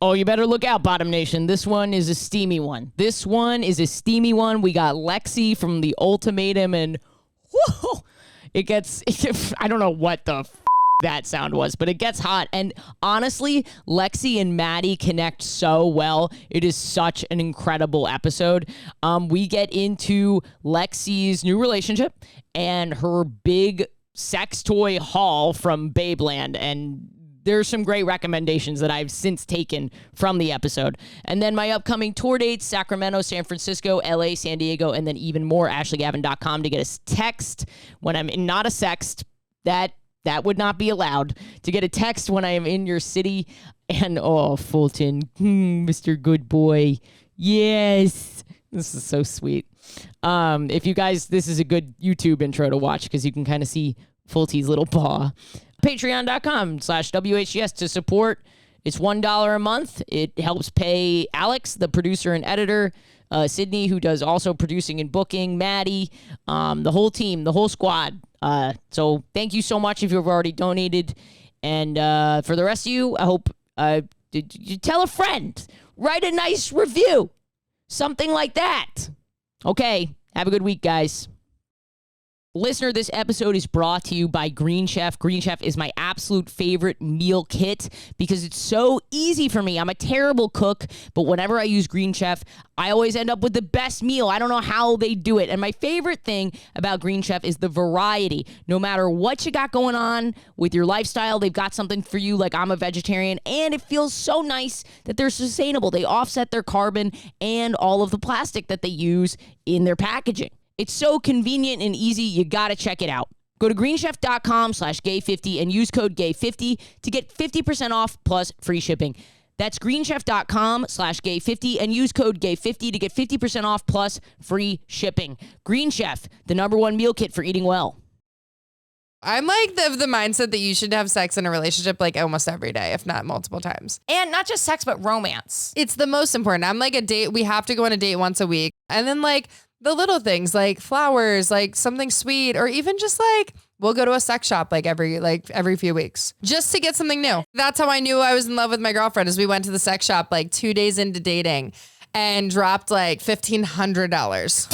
Oh, you better look out, Bottom Nation. This one is a steamy one. We got Lexi from the Ultimatum, and whoo, I don't know what the that sound was, but it gets hot. And honestly, Lexi and Maddie connect so well. It is such an incredible episode. We get into Lexi's new relationship and her big sex toy haul from Babeland, and there's some great recommendations that I've since taken from the episode. And then my upcoming tour dates, Sacramento, San Francisco, LA, San Diego, and then even more, AshleyGavin.com to get a text when I'm in, not a sext, that would not be allowed, to get a text when I am in your city. And, oh, Fulton, Mr. Good Boy, yes. This is so sweet. If you guys, this is a good YouTube intro to watch because you can kind of see Fulty's little paw. Patreon.com/WHGS to support. It's $1 a month. It helps pay Alex, the producer and editor, Sydney, who does also producing and booking, Maddie, the whole team, the whole squad. So thank you so much if you've already donated. And for the rest of you, I hope you tell a friend, write a nice review, something like that. Okay, have a good week, guys. Listener, this episode is brought to you by Green Chef. Green Chef is my absolute favorite meal kit because it's so easy for me. I'm a terrible cook, but whenever I use Green Chef, I always end up with the best meal. I don't know how they do it. And my favorite thing about Green Chef is the variety. No matter what you got going on with your lifestyle, they've got something for you. Like, I'm a vegetarian, and it feels so nice that they're sustainable. They offset their carbon and all of the plastic that they use in their packaging. It's so convenient and easy, you gotta check it out. Go to greenchef.com/gay50 and use code gay50 to get 50% off plus free shipping. That's greenchef.com/gay50 and use code gay50 to get 50% off plus free shipping. Green Chef, the #1 meal kit for eating well. I'm like the mindset that you should have sex in a relationship like almost every day, if not multiple times. And not just sex, but romance. It's the most important. I'm like a date. We have to go on a date once a week. And then like the little things like flowers, like something sweet, or even just like we'll go to a sex shop like every few weeks just to get something new. That's how I knew I was in love with my girlfriend, is we went to the sex shop like 2 days into dating and dropped like $1,500.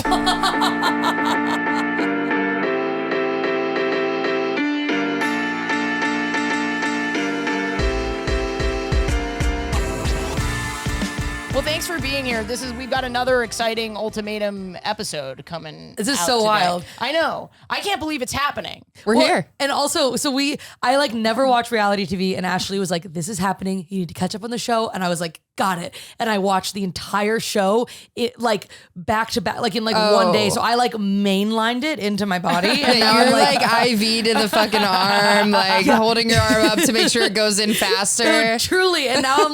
Well, thanks for being here. We've got another exciting Ultimatum episode coming. This is out so today. wild. I know. I can't believe it's happening. We're here. And also, I like never watch reality TV, and Ashley was like, this is happening. You need to catch up on the show. And I was like, got it. And I watched the entire show, like back to back, like in like 1 day. So I like mainlined it into my body. And now You're I'm like IV to the fucking arm, like holding your arm up to make sure it goes in faster. No, truly. And now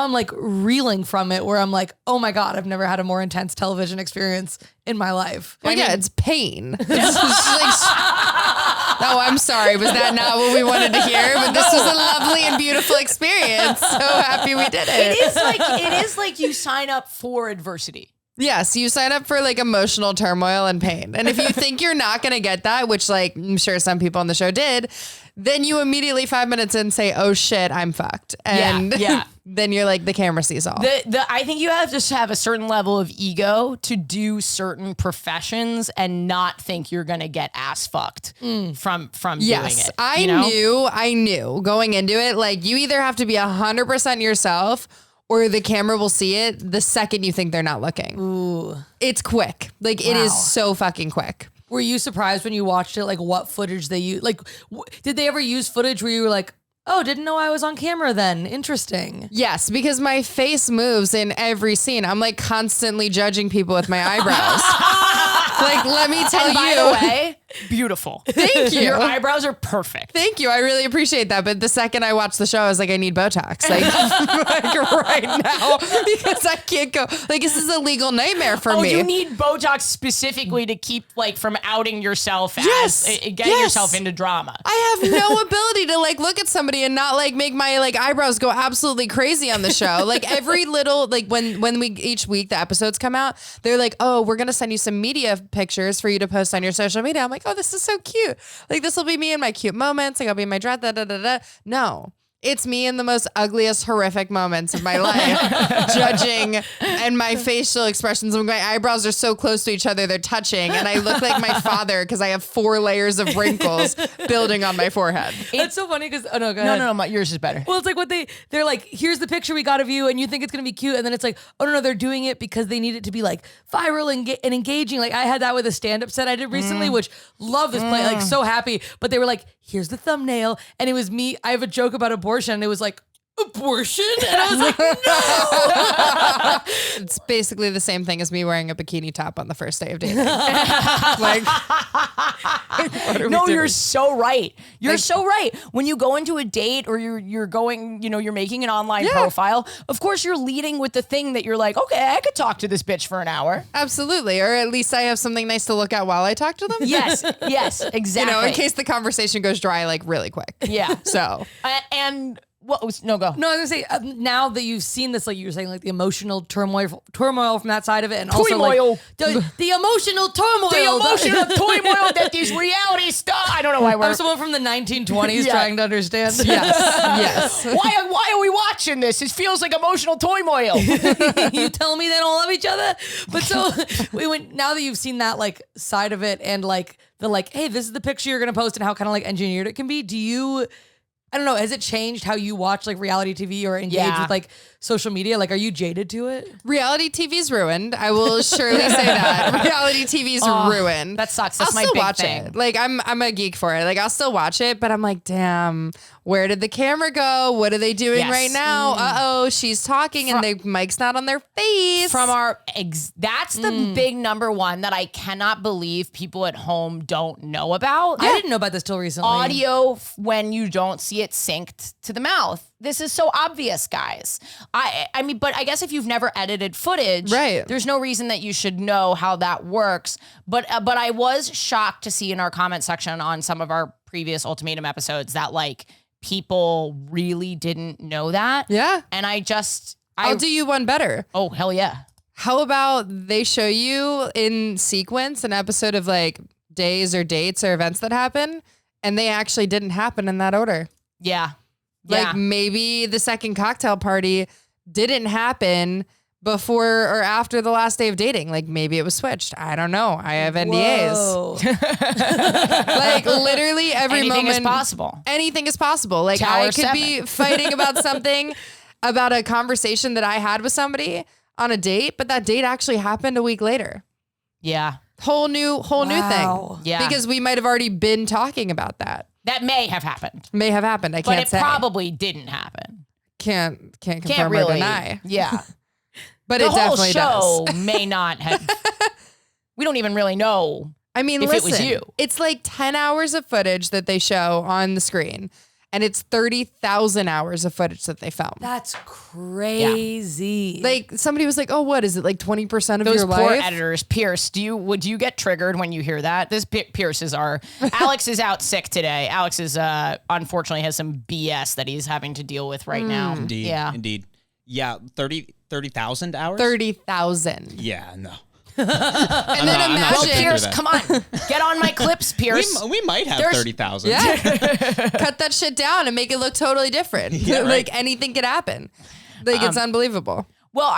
I'm like reeling from it, where I'm like, oh my God, I've never had a more intense television experience in my life. Well, yeah, it's pain. No, I'm sorry. Was that not what we wanted to hear? But this was a lovely and beautiful experience. So happy we did it. It is like you sign up for adversity. Yes, you sign up for like emotional turmoil and pain. And if you think you're not going to get that, which like I'm sure some people on the show did, then you immediately 5 minutes in say, oh shit, I'm fucked. And yeah. Then you're like, the camera sees all. I think you have to have a certain level of ego to do certain professions and not think you're going to get ass fucked from doing it. I knew going into it, like you either have to be 100% yourself or the camera will see it the second you think they're not looking. Ooh. It's quick. Like it is so fucking quick. Were you surprised when you watched it, like what footage they used? Like, did they ever use footage where you were like, oh, didn't know I was on camera then. Interesting. Yes, because my face moves in every scene. I'm like constantly judging people with my eyebrows. Like, let me tell you. By the way, beautiful. Thank you. Your eyebrows are perfect. Thank you. I really appreciate that. But the second I watched the show, I was like, I need Botox. Like, like right now. Because I can't go. Like, this is a legal nightmare for me. Oh, you need Botox specifically to keep, like, from outing yourself as getting yourself into drama. I have no ability to, like, look at somebody and not, like, make my, like, eyebrows go absolutely crazy on the show. Like, every little, like, when we, each week the episodes come out, they're like, oh, we're going to send you some media pictures for you to post on your social media. I'm like, oh, this is so cute. Like, this will be me in my cute moments. Like, I'll be in my dress, No. It's me in the most ugliest, horrific moments of my life, judging, and my facial expressions. My eyebrows are so close to each other, they're touching, and I look like my father because I have 4 layers of wrinkles building on my forehead. It's so funny because, oh no, go ahead. No, yours is better. Well, it's like they're like, here's the picture we got of you, and you think it's gonna be cute, and then it's like, oh no, they're doing it because they need it to be like viral and engaging. Like I had that with a stand-up set I did recently, which love this play, like so happy. But they were like, here's the thumbnail, and it was me. I have a joke about abortion, and it was like, abortion? And I was like, no. It's basically the same thing as me wearing a bikini top on the first day of dating. Like, No, you're so right. You're so right. When you go into a date or you're going, you're making an online profile, of course you're leading with the thing that you're like, okay, I could talk to this bitch for an hour. absolutely. Or at least I have something nice to look at while I talk to them. Yes, exactly. In case the conversation goes dry, like really quick. Yeah. So. And what was, no, go. No, I was gonna say now that you've seen this, like you were saying, like the emotional turmoil from that side of it, and also like the emotional turmoil, that these reality stuff. I don't know why I'm someone from the 1920s trying to understand. Yes. Why are we watching this? It feels like emotional turmoil. You tell me they don't love each other, but so now that you've seen that like side of it, and like the like, hey, this is the picture you're gonna post, and how kind of like engineered it can be. Do you? I don't know. Has it changed how you watch like reality TV or engage with like social media? Like, are you jaded to it? Reality TV's ruined. I will surely say that. Reality TV's ruined. That sucks. That's I'll my still big watch thing. it. Like I'm a geek for it. Like I'll still watch it, but I'm like, damn, where did the camera go? What are they doing right now? Uh-oh, she's talking and the mic's not on their face. That's the big number one that I cannot believe people at home don't know about. I didn't know about this till recently. Audio when you don't see it synced to the mouth. This is so obvious, guys. I mean, but I guess if you've never edited footage, there's no reason that you should know how that works. But I was shocked to see in our comment section on some of our previous Ultimatum episodes that like people really didn't know that. Yeah. And I'll do you one better. Oh, hell yeah. How about they show you in sequence an episode of like days or dates or events that happen, and they actually didn't happen in that order. Yeah. Like maybe the second cocktail party didn't happen before or after the last day of dating. Like maybe it was switched. I don't know. I have NDAs. Like literally every Anything moment is possible. Anything is possible. Like Tower I could be fighting about something, about a conversation that I had with somebody on a date, but that date actually happened a week later. Yeah. Whole new thing. Yeah. Because we might have already been talking about that. That may have happened. May have happened. I can't say. But it probably didn't happen. Can't confirm Can't really or deny. Yeah. But the it whole definitely show does. may not have. We don't even really know. I mean, if listen, it was you. It's like 10 hours of footage that they show on the screen, and it's 30,000 hours of footage that they film. That's crazy. Like somebody was like, "Oh, what is it? Like 20% of Those your poor life?" editors. Pierce, would you get triggered when you hear that? Pierce is Alex is out sick today. Alex is unfortunately has some BS that he's having to deal with right now. Indeed. Yeah, 30,000 hours? 30,000. Yeah, no. And then imagine, Well, Pierce, come on, get on my clips, Pierce. We might have 30,000. yeah, cut that shit down and make it look totally different. Yeah, right. Like anything could happen. Like it's unbelievable. Well,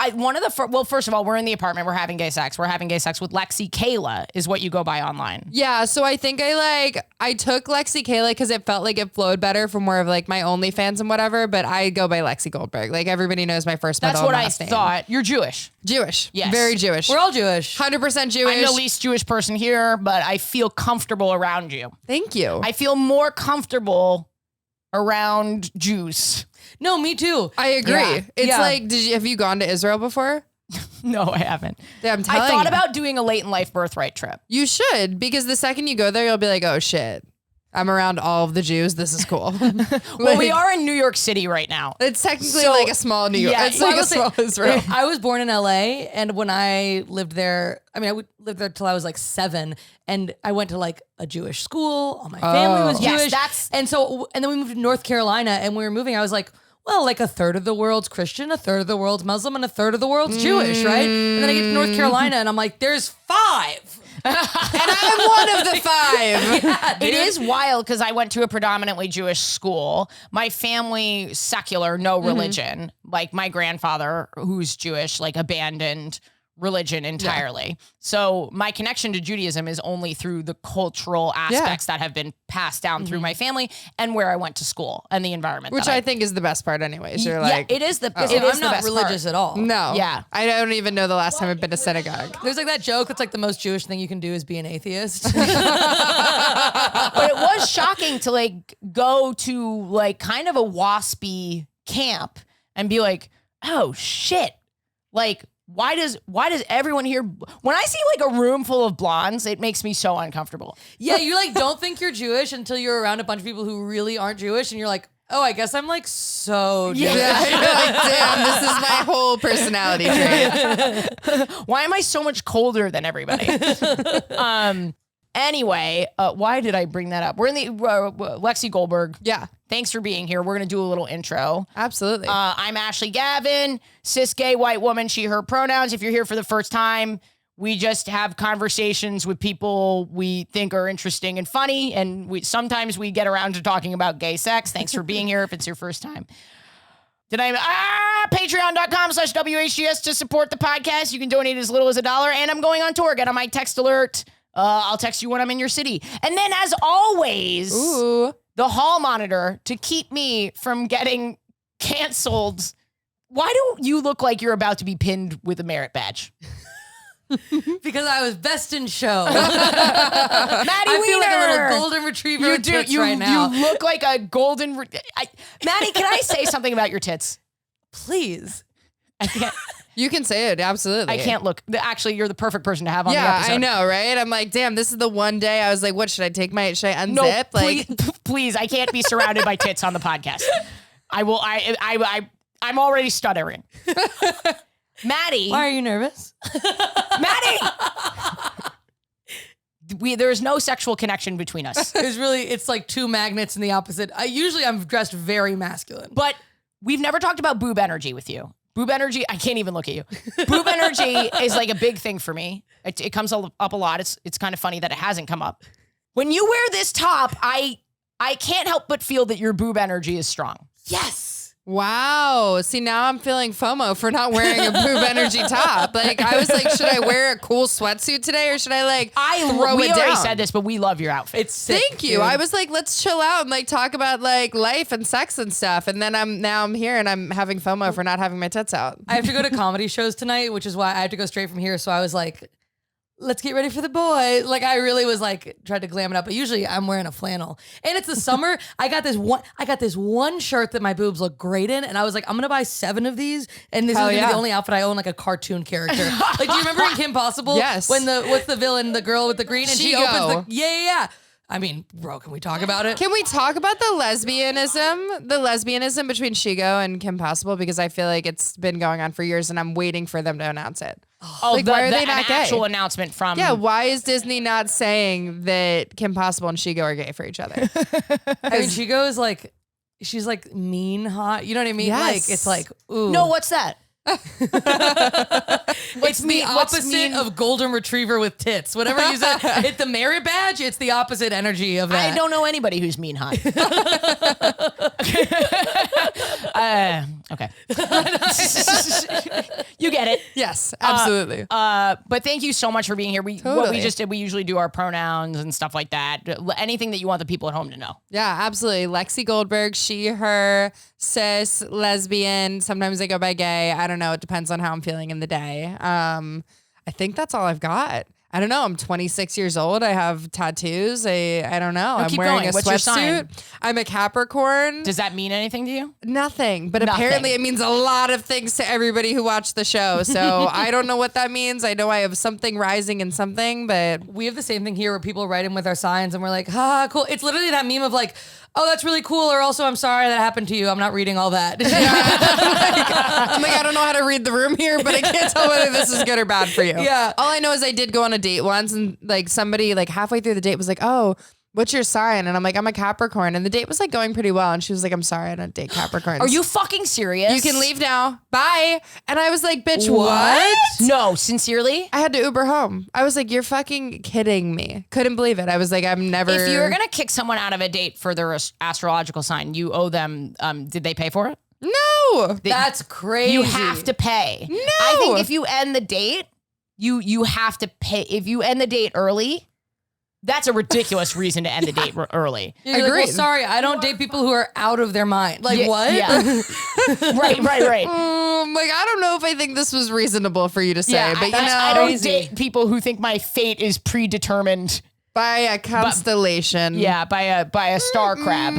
first of all, we're in the apartment. We're having gay sex. We're having gay sex with Lexi Cayla is what you go by online. Yeah, so I think I took Lexi Cayla because it felt like it flowed better for more of like my OnlyFans and whatever, but I go by Lexi Goldberg. Like everybody knows my first That's middle what and I last name. thought. You're Jewish. Jewish. Yes. Very Jewish. We're all Jewish. 100% Jewish. I'm the least Jewish person here, but I feel comfortable around you. Thank you. I feel more comfortable around Jews. No, me too. I agree. Yeah. It's Yeah. like, have you gone to Israel before? No, I haven't. Yeah, I'm telling I thought you. about doing a late in life birthright trip. You should, because the second you go there, you'll be like, oh shit, I'm around all of the Jews. This is cool. Well, we are in New York City right now. It's technically So- like a small New York. Yeah, it's well, like I a was small Israel. I was born in LA, and when I lived there, I lived there till I was like 7, and I went to like a Jewish school. All my family was Yes, Jewish. And then we moved to North Carolina, and when we were moving, I was like, well, like a third of the world's Christian, a third of the world's Muslim, and a third of the world's Jewish, right? And then I get to North Carolina, and I'm like, there's 5. I'm one of the 5. It is wild because I went to a predominantly Jewish school. My family, secular, no religion. Like my grandfather, who's Jewish, like abandoned religion entirely. So my connection to Judaism is only through the cultural aspects that have been passed down through my family and where I went to school and the environment. Which I think is the best part anyways. You're like, it is the I'm not religious at all. No. Yeah. I don't even know the last time I've been to synagogue. There's like that joke. It's like the most Jewish thing you can do is be an atheist. But it was shocking to like go to like kind of a waspy camp and be like, oh shit. Like, why does everyone here, when I see like a room full of blondes, it makes me so uncomfortable. Yeah, you like don't think you're Jewish until you're around a bunch of people who really aren't Jewish, and you're like, oh, I guess I'm like so Jewish. Yeah, you're like, damn, this is my whole personality trait. Why am I so much colder than everybody? Anyway, why did I bring that up? We're in the Lexi Goldberg. Yeah. Thanks for being here. We're going to do a little intro. Absolutely. I'm Ashley Gavin, cis gay white woman, she, her pronouns. If you're here for the first time, we just have conversations with people we think are interesting and funny. And sometimes we get around to talking about gay sex. Thanks for being here if it's your first time. Patreon.com/WHGS to support the podcast. You can donate as little as $1. And I'm going on tour. Get on my text alert. I'll text you when I'm in your city. And then as always, the hall monitor to keep me from getting canceled. Why do you look like you're about to be pinned with a merit badge? Because I was best in show. Maddie I feel like a little golden retriever you with do. tits You, right now. you look like a golden. Maddie, can I say something about your tits? Please. I can't. You can say it, absolutely. I can't look. Actually, you're the perfect person to have on the Yeah, episode. I know, right? I'm like, damn, this is the one day I was like, what should I take my, should I unzip? No, Like, please, I can't be surrounded by tits on the podcast. I will. I'm already stuttering. Maddie. Why are you nervous? Maddie. There's no sexual connection between us. It's like two magnets in the opposite. I'm dressed very masculine. But we've never talked about boob energy with you. Boob energy, I can't even look at you. Boob energy is like a big thing for me. It comes up a lot. It's kind of funny that it hasn't come up. When you wear this top, I can't help but feel that your boob energy is strong. Yes. wow. See, now I'm feeling FOMO for not wearing a boob energy top. Like, I was like, should I wear a cool sweatsuit today or should I like throw we it down? already said this, but we love your outfit. It's sick, Thank you. dude. I was like, let's chill out and like talk about like life and sex and stuff. And then I'm here and I'm having FOMO for not having my tits out. I have to go to comedy shows tonight, which is why I have to go straight from here. So I was like, let's get ready for the boy. Like I really was like, tried to glam it up, but usually I'm wearing a flannel. And it's the summer. I got this one shirt that my boobs look great in. And I was like, I'm going to buy 7 of these. And this is gonna be the only outfit I own like a cartoon character. Like, do you remember in Kim Possible? Yes. When what's the villain, the girl with the green and she Shigo. opens the, yeah. I mean, bro, can we talk about it? Can we talk about the lesbianism between Shigo and Kim Possible? Because I feel like it's been going on for years and I'm waiting for them to announce it. Oh, like, why are they an not gay? actual announcement from. Yeah, why is Disney not saying that Kim Possible and Shigo are gay for each other? I mean, she goes like, she's like mean hot. You know what I mean? Yes. Like, it's like, ooh. No, what's that? It's the opposite of golden retriever with tits. Whatever you said, it's the merit badge. It's the opposite energy of that. I don't know anybody who's mean hot. Okay. You get it. Yes, absolutely. But thank you so much for being here. What we Totally. just did, we usually do our pronouns and stuff like that. Anything that you want the people at home to know. Yeah, absolutely. Lexi Goldberg, she, her, cis, lesbian. Sometimes I go by gay. I don't know. It depends on how I'm feeling in the day. I think that's all I've got. I don't know. I'm 26 years old. I have tattoos. I don't know. I'm keep wearing going. a What's your sign? sweatsuit. I'm a Capricorn. Does that mean anything to you? Nothing, but Nothing. apparently it means a lot of things to everybody who watched the show. So I don't know what that means. I know I have something rising in something, but We have the same thing here where people write in with our signs and we're like, cool. It's literally that meme of like, oh, that's really cool. Or also, I'm sorry that happened to you. I'm not reading all that. I'm like, I don't know how to read the room here, but I can't tell whether this is good or bad for you. Yeah. All I know is I did go on a date once and like somebody like halfway through the date was like, oh, what's your sign? And I'm like, I'm a Capricorn. And the date was like going pretty well. And she was like, I'm sorry, I don't date Capricorns. Are you fucking serious? You can leave now. Bye. And I was like, bitch, what? No, sincerely? I had to Uber home. I was like, you're fucking kidding me. Couldn't believe it. I was like, I'm never. If you're going to kick someone out of a date for their astrological sign, you owe them, did they pay for it? No. That's crazy. You have to pay. No. I think if you end the date, you have to pay. If you end the date early, that's a ridiculous reason to end the date early. You're like, well, sorry, I don't date people who are out of their mind. Like, what? Yeah. right. Like, I don't know if I think this was reasonable for you to say, but I don't date people who think my fate is predetermined by a constellation. By a star crab,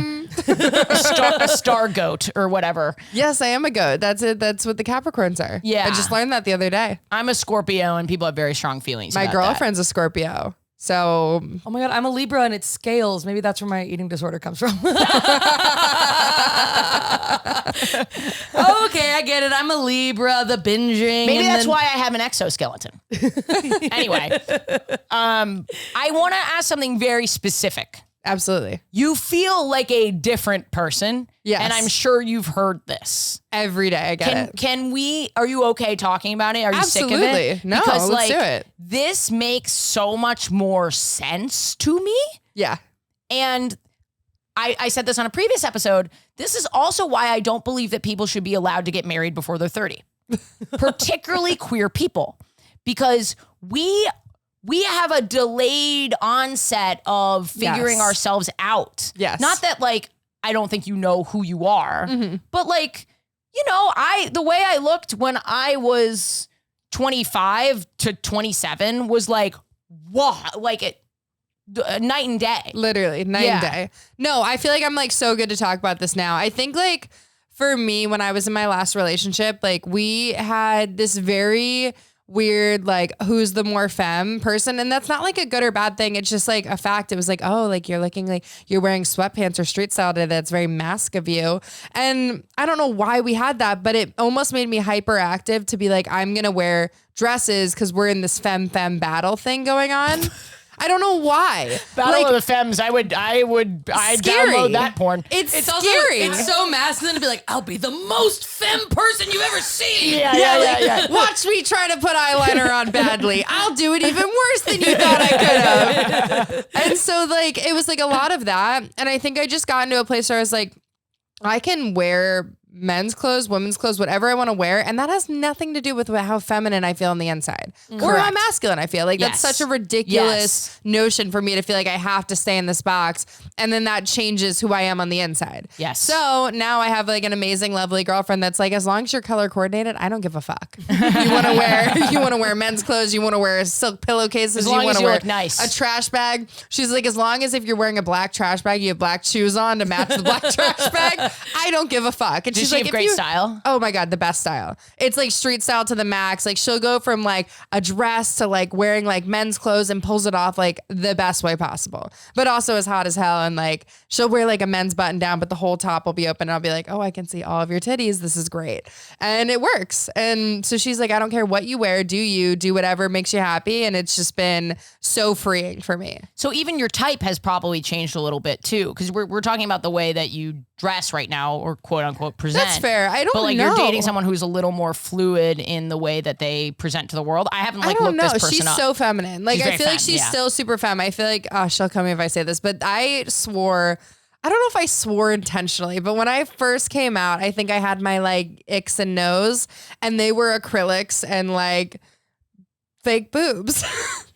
a star goat or whatever. Yes, I am a goat. That's it. That's what the Capricorns are. Yeah. I just learned that the other day. I'm a Scorpio and people have very strong feelings. My about girlfriend's a Scorpio. So, oh my God, I'm a Libra and it's scales. Maybe that's where my eating disorder comes from. Okay, I get it. I'm a Libra, the binging. Maybe that's why I have an exoskeleton. Anyway, I want to ask something very specific. Absolutely. You feel like a different person. Yes. And I'm sure you've heard this. Every day I get it. Are you okay talking about it? Are you sick of it? Absolutely. No, let's do it. This makes so much more sense to me. Yeah. And I said this on a previous episode. This is also why I don't believe that people should be allowed to get married before they're 30, particularly queer people, because we have a delayed onset of figuring ourselves out. Yes. Not that I don't think you know who you are, but the way I looked when I was 25 to 27 was night and day. Literally night and day. No, I feel like I'm so good to talk about this now. I think for me, when I was in my last relationship, we had this very weird, who's the more femme person. And that's not a good or bad thing. It's just a fact. It was you're looking like you're wearing sweatpants or street style today. That's very mask of you. And I don't know why we had that, but it almost made me hyperactive to be I'm going to wear dresses because we're in this femme battle thing going on. I don't know why. Battle of the Femmes. I'd download that porn. It's also scary. it's so masculine to be I'll be the most femme person you've ever seen. Yeah. Watch me try to put eyeliner on badly. I'll do it even worse than you thought I could have. And so it was a lot of that. And I think I just got into a place where I was I can wear men's clothes, women's clothes, whatever I want to wear. And that has nothing to do with how feminine I feel on the inside or how masculine I feel. That's such a ridiculous notion for me to feel I have to stay in this box. And then that changes who I am on the inside. Yes. So now I have an amazing, lovely girlfriend that's as long as you're color coordinated, I don't give a fuck. You want to wear men's clothes. You want to wear silk pillowcases. As long you want as to you wear look nice. a trash bag. She's as long as if you're wearing a black trash bag, you have black shoes on to match the black trash bag. I don't give a fuck. And Does she have great style? Oh my God, the best style. It's street style to the max. She'll go from a dress to wearing men's clothes and pulls it off the best way possible. But also is hot as hell. And she'll wear a men's button down, but the whole top will be open. And I'll be oh, I can see all of your titties. This is great. And it works. And so she's I don't care what you wear. Do whatever makes you happy. And it's just been so freeing for me. So even your type has probably changed a little bit too, because we're talking about the way that you dress right now, or quote unquote present. That's fair. I don't know. But you're dating someone who's a little more fluid in the way that they present to the world. I haven't looked this person She's up. so feminine. I feel femme, she's still super femme. I feel she'll kill me if I say this, but I swore. I don't know if I swore intentionally, but when I first came out, I think I had my icks and no's, and they were acrylics and fake boobs.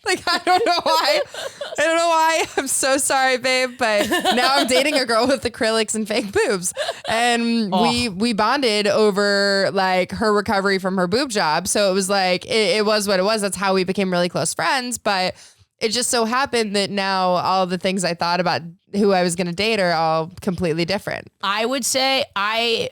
I don't know why. I don't know why. I'm so sorry, babe. But now I'm dating a girl with acrylics and fake boobs. And we bonded over her recovery from her boob job. So it was it was what it was. That's how we became really close friends. But it just so happened that now all the things I thought about who I was going to date are all completely different. I would say I'm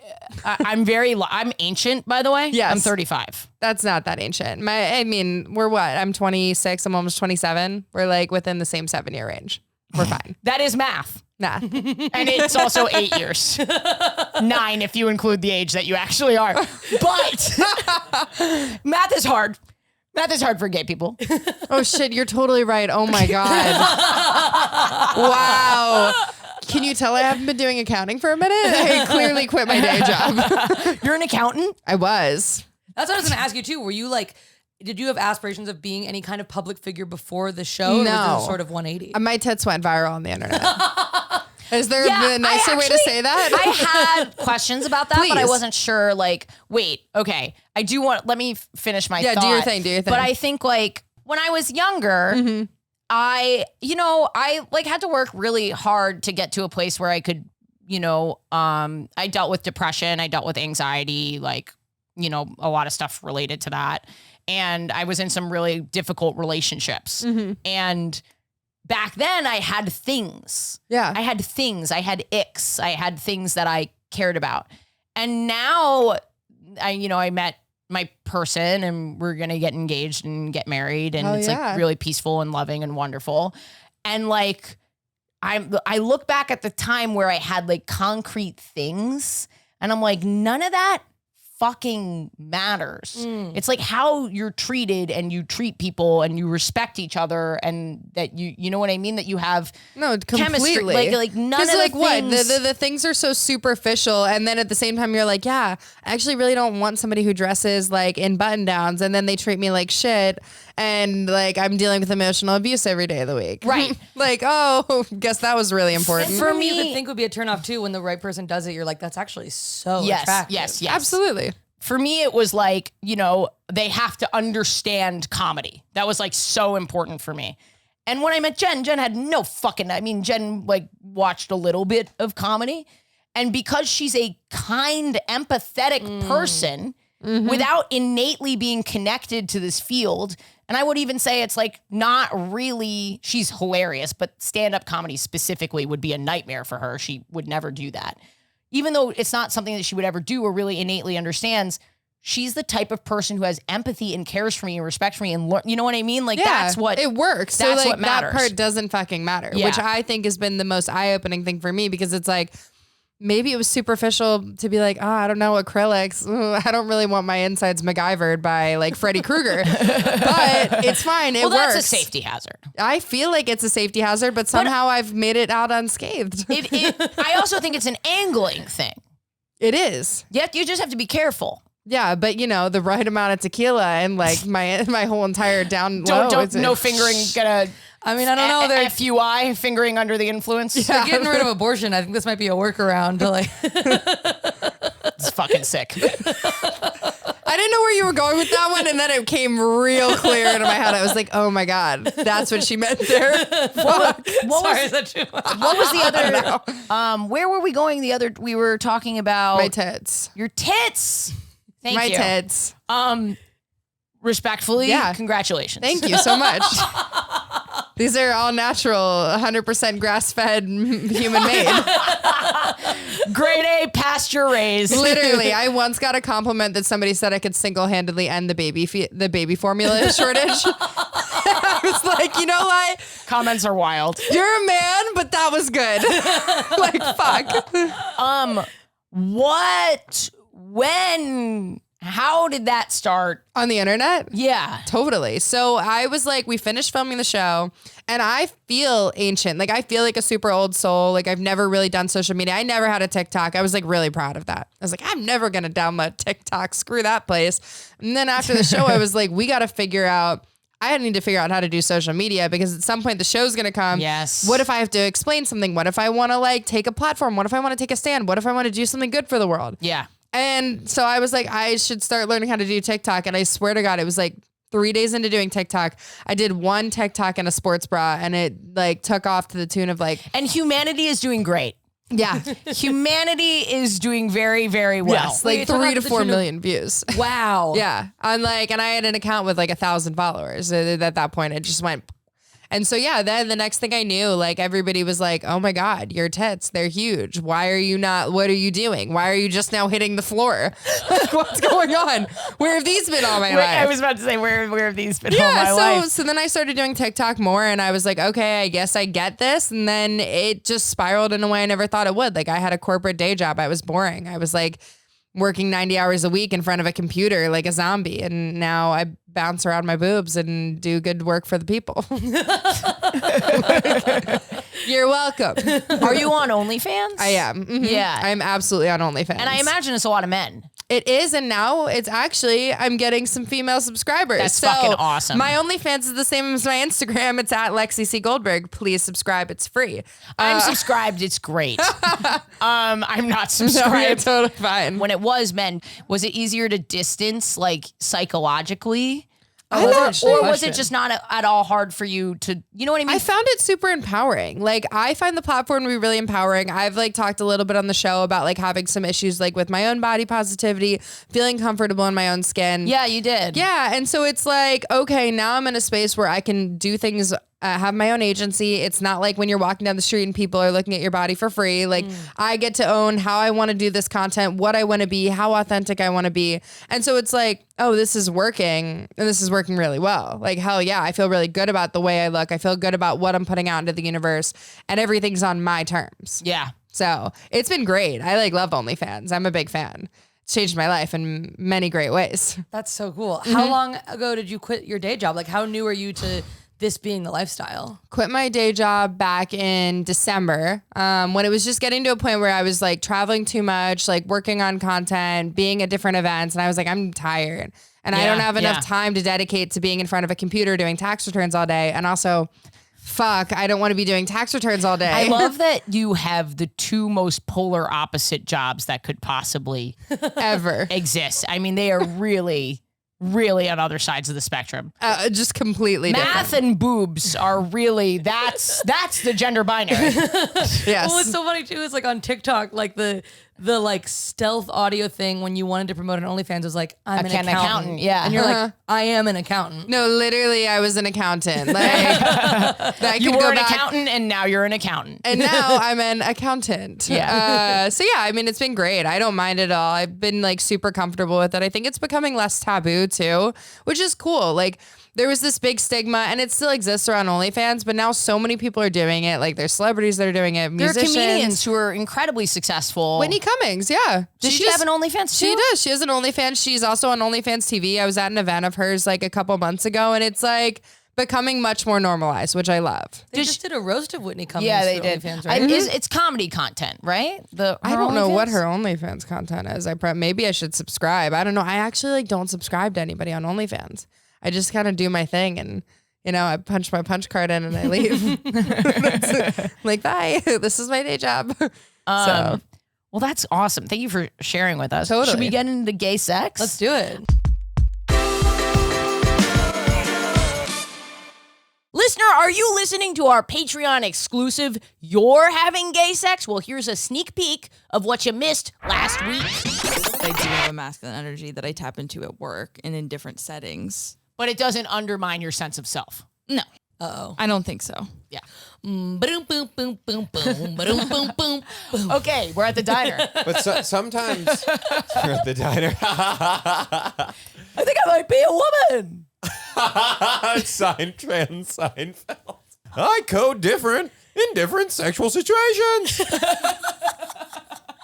ancient, by the way. Yes. I'm 35. That's not that ancient. We're what? I'm 26. I'm almost 27. We're within the same 7-year range. We're fine. That is math. Nah. And it's also 8 years. 9 if you include the age that you actually are. But math is hard. Not this hard for gay people. Oh shit, you're totally right. Oh my God. Wow. Can you tell I haven't been doing accounting for a minute? I clearly quit my day job. You're an accountant? I was. That's what I was going to ask you too. Were you like, did you have aspirations of being any kind of public figure before the show? Or No. was it sort of 180? My tits went viral on the internet. Is there a nicer way to say that? I had questions about that, but I Please. wasn't sure. Like, wait, okay. I do want, let me finish my thought. do your thing. But I think like when I was younger, I like had to work really hard to get to a place where I could, I dealt with depression. I dealt with anxiety, like, a lot of stuff related to that. And I was in some really difficult relationships. And back then I had things. Yeah. I had things. I had icks. I had things that I cared about. And now I met my person and we're going to get engaged and get married. And it's like really peaceful and loving and wonderful. And like, I look back at the time where I had like concrete things and I'm like, none of that fucking matters. It's like how you're treated and you treat people and you respect each other and that you know what I mean? That you have chemistry. Completely. Like none of the like things. what? The things are so superficial. And then at the same time, you're like, yeah, I actually really don't want somebody who dresses like in button downs and then they treat me like shit. And like I'm dealing with emotional abuse every day of the week. Right. Like, oh, guess that was really important. And for me, you would think would be a turnoff too when the right person does it. You're like, that's actually so attractive. Yes. Absolutely. For me, it was like, they have to understand comedy. That was like so important for me. And when I met Jen had no fucking, Jen like watched a little bit of comedy. And because she's a kind, empathetic person without innately being connected to this field, and I would even say it's like not really, she's hilarious, but stand-up comedy specifically would be a nightmare for her. She would never do that. Even though it's not something that she would ever do or really innately understands, she's the type of person who has empathy and cares for me and respect for me and you know what I mean? Like that's what it works. So That's like what matters. that part doesn't fucking matter, which I think has been the most eye-opening thing for me because it's like maybe it was superficial to be like, oh, I don't know, acrylics. Ooh, I don't really want my insides MacGyvered by like Freddy Krueger, but it's fine. It works. that's a safety hazard. I feel like it's a safety hazard, but somehow I've made it out unscathed. I also think it's an angling thing. It is. You just have to be careful. Yeah, but the right amount of tequila and like my whole entire down low. Don't no fingering gonna. I mean, I don't know. They're FUI, fingering under the influence. they're getting rid of abortion. I think this might be a workaround to like. It's fucking sick. I didn't know where you were going with that one, and then it came real clear into my head. I was like, "Oh my god, that's what she meant there." What was the other? Where were we going? We were talking about My tits. your tits. Thank My you. tits. Respectfully, congratulations. Thank you so much. These are all natural, 100% grass-fed, human-made. Grade A pasture raised. Literally, I once got a compliment that somebody said I could single-handedly end the baby formula shortage. I was like, you know what? Comments are wild. You're a man, but that was good. Like, fuck. What? When? How did that start? On the internet? Yeah. Totally. So I was like, we finished filming the show and I feel ancient. Like I feel like a super old soul. Like I've never really done social media. I never had a TikTok. I was like really proud of that. I was like, I'm never going to download TikTok. Screw that place. And then after the show, I was like, we got to figure out, I need to figure out how to do social media because at some point the show's going to come. Yes. What if I have to explain something? What if I want to like take a platform? What if I want to take a stand? What if I want to do something good for the world? Yeah. And so I was like, I should start learning how to do TikTok. And I swear to God, it was like 3 days into doing TikTok. I did one TikTok in a sports bra and it like took off to the tune of like. And humanity is doing great. Yeah. Humanity is doing very, very well. Yes, like 3 to 4 million views. Wow. Yeah. And I had an account with like 1,000 followers. At that point, it just went. And so, yeah, then the next thing I knew, like everybody was like, oh my God, your tits, they're huge. Why are you not, what are you doing? Why are you just now hitting the floor? Like, what's going on? Where have these been all my life? I was about to say, where have these been all my life? So then I started doing TikTok more and I was like, okay, I guess I get this. And then it just spiraled in a way I never thought it would. Like I had a corporate day job. I was boring. I was like, working 90 hours a week in front of a computer like a zombie. And now I bounce around my boobs and do good work for the people. You're welcome. Are you on OnlyFans? I am. Mhm. Yeah. I'm absolutely on OnlyFans. And I imagine it's a lot of men. It is, and now it's actually, I'm getting some female subscribers. That's fucking awesome. My OnlyFans is the same as my Instagram. It's at Lexi Goldberg. Please subscribe. It's free. I'm subscribed. It's great. I'm not No, you're subscribed. totally fine. When it was men, was it easier to distance, like psychologically? Oh, Or, that's a or good was it question. just not at all hard for you to, you know what I mean? I found it super empowering. Like, I find the platform to be really empowering. I've like talked a little bit on the show about like having some issues like with my own body positivity, feeling comfortable in my own skin. Yeah, you did. Yeah. And so it's like, okay, now I'm in a space where I can do things, have my own agency. It's not like when you're walking down the street and people are looking at your body for free. Like I get to own how I want to do this content, what I want to be, how authentic I want to be. And so it's like, oh, this is working and this is working really well. Like, hell yeah, I feel really good about the way I look. I feel good about what I'm putting out into the universe and everything's on my terms. Yeah. So it's been great. I like love OnlyFans. I'm a big fan. It's changed my life in many great ways. That's so cool. How long ago did you quit your day job? Like, how new are you to this being the lifestyle? Quit my day job back in December when it was just getting to a point where I was like traveling too much, like working on content, being at different events. And I was like, I'm tired and I don't have enough time to dedicate to being in front of a computer doing tax returns all day. And also, fuck, I don't want to be doing tax returns all day. I love that you have the two most polar opposite jobs that could possibly ever exist. I mean, they are really on other sides of the spectrum. just completely Math different. and boobs are really, that's the gender binary. Yes. Well, what's so funny too is like on TikTok, like the like stealth audio thing when you wanted to promote an OnlyFans was like, I'm an accountant. Yeah. And you're like, I am an accountant. No, literally, I was an accountant. Like that You could were go an back. accountant and now you're an accountant. And now I'm an accountant. Yeah. So yeah, I mean, it's been great. I don't mind at all. I've been like super comfortable with it. I think it's becoming less taboo too, which is cool. Like there was this big stigma and it still exists around OnlyFans, but now so many people are doing it. Like there's celebrities that are doing it, There are musicians. comedians who are incredibly successful. Whitney Cummings, yeah. Does she have an OnlyFans too? She does. She has an OnlyFans. She's also on OnlyFans TV. I was at an event of hers like a couple months ago and it's like becoming much more normalized, which I love. They just did a roast of Whitney Cummings. Yeah, they for did. OnlyFans, right? It's comedy content, right? I don't know what OnlyFans? her OnlyFans content is. Maybe I should subscribe. I don't know. I actually like don't subscribe to anybody on OnlyFans. I just kind of do my thing and, you know, I punch my punch card in and I leave. I'm like, bye. This is my day job. So Well, that's awesome. Thank you for sharing with us. Totally. Should we get into gay sex? Let's do it. Listener, are you listening to our Patreon exclusive You're Having Gay Sex? Well, here's a sneak peek of what you missed last week. I do have a masculine energy that I tap into at work and in different settings. But it doesn't undermine your sense of self. No, Uh-oh. I don't think so. Yeah. Boom, boom, boom, boom, boom, boom, boom, boom. Okay, we're at the diner. But sometimes you're at the diner. I think I might be a woman. Seinfeld. I code different in different sexual situations.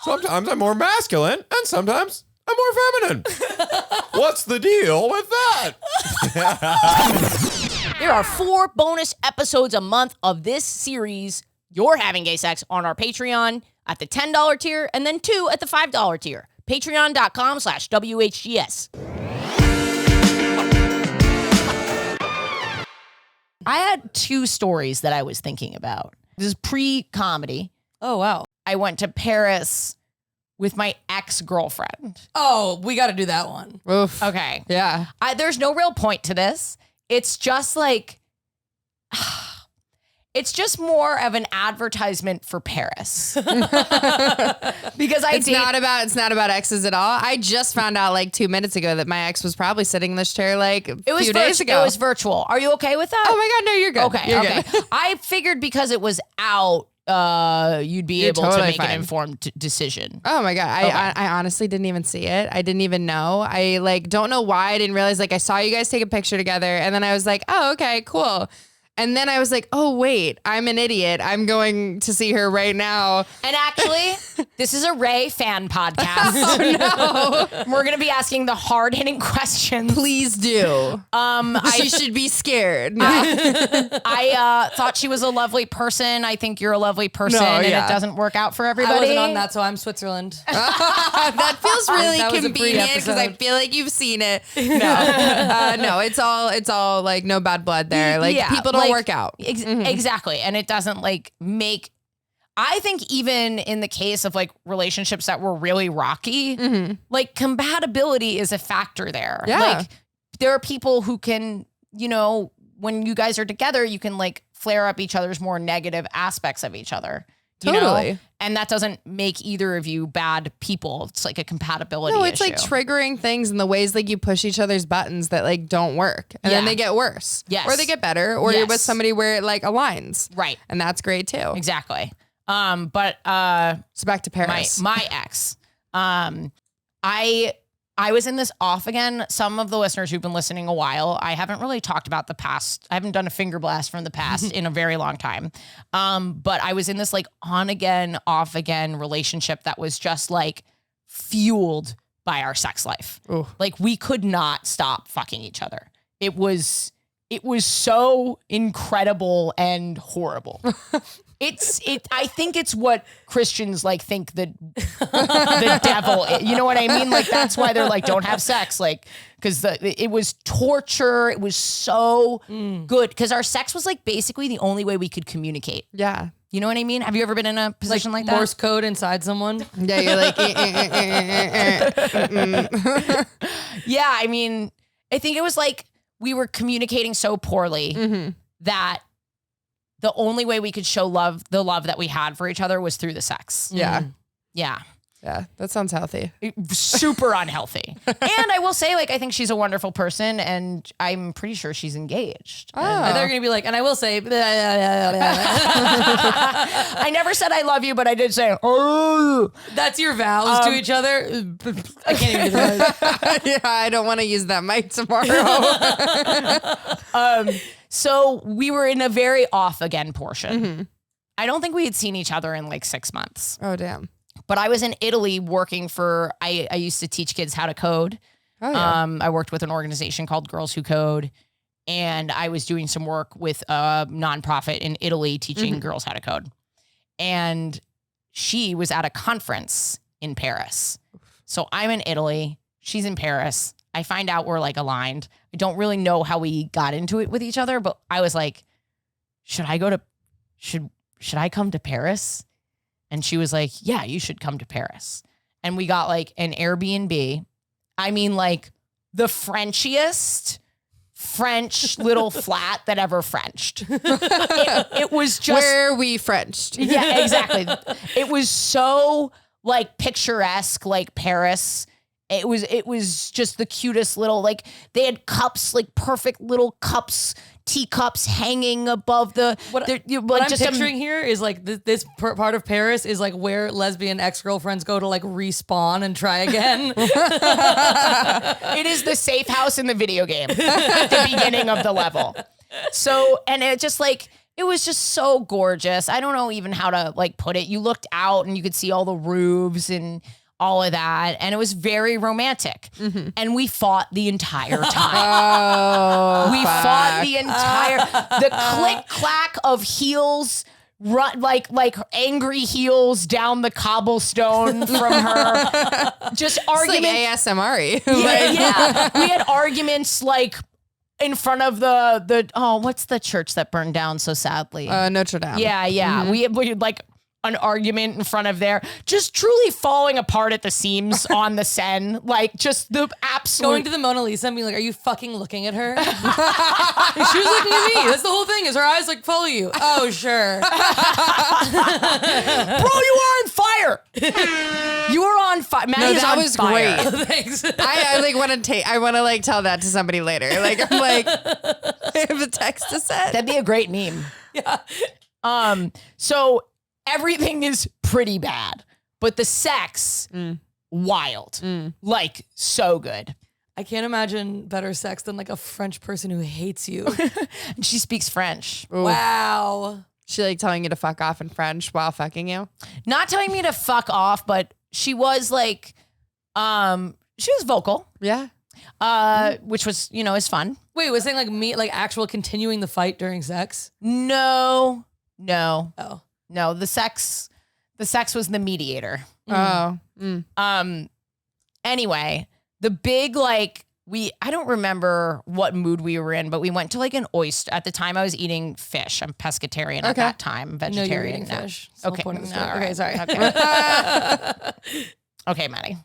Sometimes I'm more masculine, and sometimes I'm more feminine. What's the deal with that? There are 4 bonus episodes a month of this series, You're Having Gay Sex, on our Patreon at the $10 tier and then 2 at the $5 tier. Patreon.com/WHGS. I had 2 stories that I was thinking about. This is pre-comedy. Oh, wow. I went to Paris with my ex-girlfriend. Oh, we got to do that one. Oof. Okay. Yeah. There's no real point to this. It's just like, it's just more of an advertisement for Paris. Because It's not about exes at all. I just found out like 2 minutes ago that my ex was probably sitting in this chair like a few days ago. It was virtual. Are you okay with that? Oh my God, no, you're good. Okay. You're Okay. good. I figured because it was out, you'd be You're able to totally make fine. an informed decision. Oh my God. I honestly didn't even see it. I didn't even know. I like don't know why I didn't realize, like I saw you guys take a picture together and then I was like, oh, okay, cool. And then I was like, oh, wait, I'm an idiot. I'm going to see her right now. And actually, this is a Ray fan podcast. Oh, no. We're going to be asking the hard-hitting questions. Please do. She should be scared. No. I thought she was a lovely person. I think you're a lovely person, and it doesn't work out for everybody. I wasn't on that, so I'm Switzerland. That feels really That was a convenient because I pre-episode. feel like you've seen it. No, no, it's all like no bad blood there. Like people don't work out. Exactly. And it doesn't like make, I think even in the case of like relationships that were really rocky, like compatibility is a factor there. Yeah. Like there are people who can, you know, when you guys are together, you can like flare up each other's more negative aspects of each other. You Totally. know? And that doesn't make either of you bad people. It's like a compatibility No, it's issue. like triggering things in the ways like you push each other's buttons that like don't work. And then Yeah. they get worse. Yes. Or they get better. Or you're with Yes. somebody where it like aligns. Right. And that's great too. Exactly. But So back to Paris. my ex, I was in this off again. Some of the listeners who've been listening a while, I haven't really talked about the past. I haven't done a finger blast from the past in a very long time. But I was in this like on again, off again relationship that was just like fueled by our sex life. Ooh. Like we could not stop fucking each other. It was so incredible and horrible. I think it's what Christians like think the devil, you know what I mean? Like that's why they're like, don't have sex. Like, cause it was torture. It was so good. Cause our sex was like basically the only way we could communicate. Yeah. You know what I mean? Have you ever been in a position like that? Morse code inside someone. Yeah, you're like, Yeah. I mean, I think it was like we were communicating so poorly that the only way we could show the love that we had for each other was through the sex. yeah. Yeah. Yeah. That sounds healthy. Super unhealthy. And I will say, like, I think she's a wonderful person and I'm pretty sure she's engaged. And they're going to be like, and I will say, I never said I love you, but I did say, oh. that's your vows to each other. I can't even do that. Yeah, I don't want to use that mic tomorrow. So we were in a very off again portion. I don't think we had seen each other in like 6 months. Oh, damn. But I was in Italy working for, I used to teach kids how to code. Oh, yeah. I worked with an organization called Girls Who Code. And I was doing some work with a nonprofit in Italy teaching girls how to code. And she was at a conference in Paris. So I'm in Italy. She's in Paris. I find out we're like aligned. I don't really know how we got into it with each other, but I was like, should I come to Paris? And she was like, yeah, you should come to Paris. And we got like an Airbnb. I mean, like the Frenchiest French little flat that ever Frenched. It was just Where we Frenched. yeah, exactly. It was so like picturesque, like Paris. It was just the cutest little, like they had cups, like perfect little cups, teacups hanging above the. What I'm picturing here is like this part of Paris is like where lesbian ex-girlfriends go to like respawn and try again. It is the safe house in the video game at the beginning of the level. So, and it just like, it was just so gorgeous. I don't know even how to like put it. You looked out and you could see all the roofs and all of that. And it was very romantic. And we fought the entire time. We fought the the click clack of heels, run like angry heels down the cobblestone from her. Just arguments. Like ASMR. Yeah. We had arguments like in front of the what's the church that burned down so sadly? Notre Dame. Yeah. We had like an argument in front of there, just truly falling apart at the seams on the Seine. Like just the absolute. Going to the Mona Lisa and being like, are you fucking looking at her? She was looking at me. That's the whole thing is her eyes like follow you. Oh, sure. Bro, you are on fire. You were on fire. No, that was fire. great. Thanks. I like want to I want to like tell that to somebody later. Like I'm like, I have a text to send. That'd be a great meme. Yeah. So everything is pretty bad, but the sex, wild. Like so good. I can't imagine better sex than like a French person who hates you. And she speaks French. Wow. She like telling you to fuck off in French while fucking you? Not telling me to fuck off, but she was like, she was vocal. Yeah. Which was, is fun. Wait, was saying like me, like actual continuing the fight during sex? No. Oh. No, the sex was the mediator. Oh. Anyway, the big I don't remember what mood we were in, but we went to like an oyster. At the time I was eating fish. I'm pescatarian at that time, vegetarian. No, fish. Okay. Okay, Right. sorry. Okay. Okay, Maddie.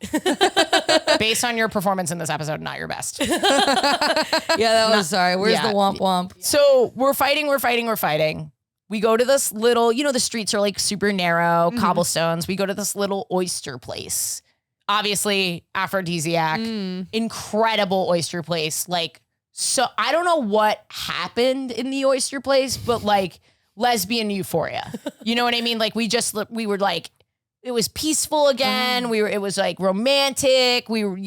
Based on your performance in this episode, not your best. Yeah, that was sorry. Where's the womp womp? So we're fighting. We go to this little, the streets are like super narrow, cobblestones. We go to this little oyster place. Obviously, aphrodisiac, incredible oyster place. So I don't know what happened in the oyster place, but lesbian euphoria. You know what I mean? We were like, it was peaceful again. It was like romantic. We were,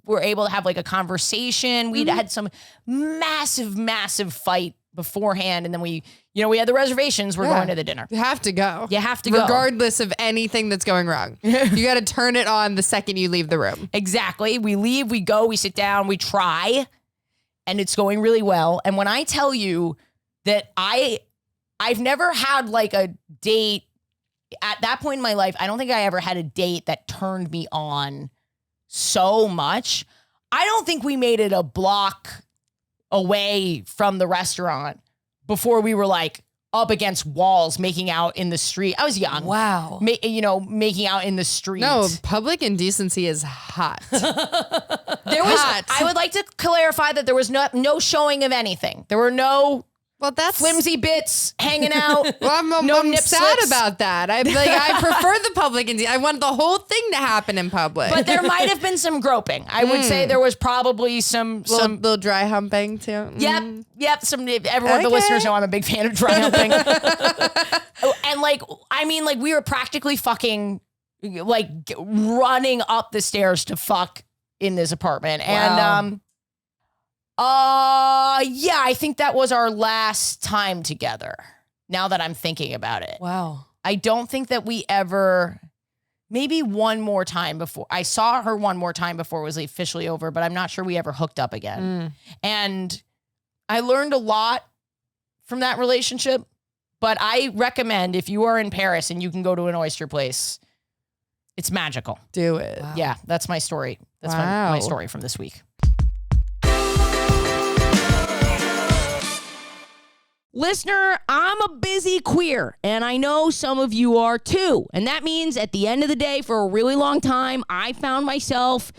were able to have like a conversation. We'd had some massive fight beforehand. And then we had the reservations. We're going to the dinner. You have to go. You have to go. Regardless of anything that's going wrong. You got to turn it on the second you leave the room. Exactly. We leave, we go, we sit down, we try, and it's going really well. And when I tell you that I've never had like a date at that point in my life, I don't think I ever had a date that turned me on so much. I don't think we made it a block away from the restaurant before we were like up against walls, making out in the street. I was young. Wow. Making out in the street. No, public indecency is hot. There was, I would like to clarify that there was no showing of anything. There were no flimsy bits hanging out. Well, I'm sad about that. I prefer the public indecency. I want the whole thing to happen in public. But there might have been some groping. I would say there was probably some little dry humping too. Yep. Everyone, the listeners know I'm a big fan of dry humping. And we were practically fucking running up the stairs to fuck in this apartment. Wow. And I think that was our last time together. Now that I'm thinking about it. Wow. I don't think that we ever, maybe one more time before. I saw her one more time before it was officially over, but I'm not sure we ever hooked up again. And I learned a lot from that relationship, but I recommend if you are in Paris and you can go to an oyster place, it's magical. Do it. Wow. Yeah, that's my story. That's my story from this week. Listener, I'm a busy queer, and I know some of you are too. And that means at the end of the day, for a really long time, I found myself,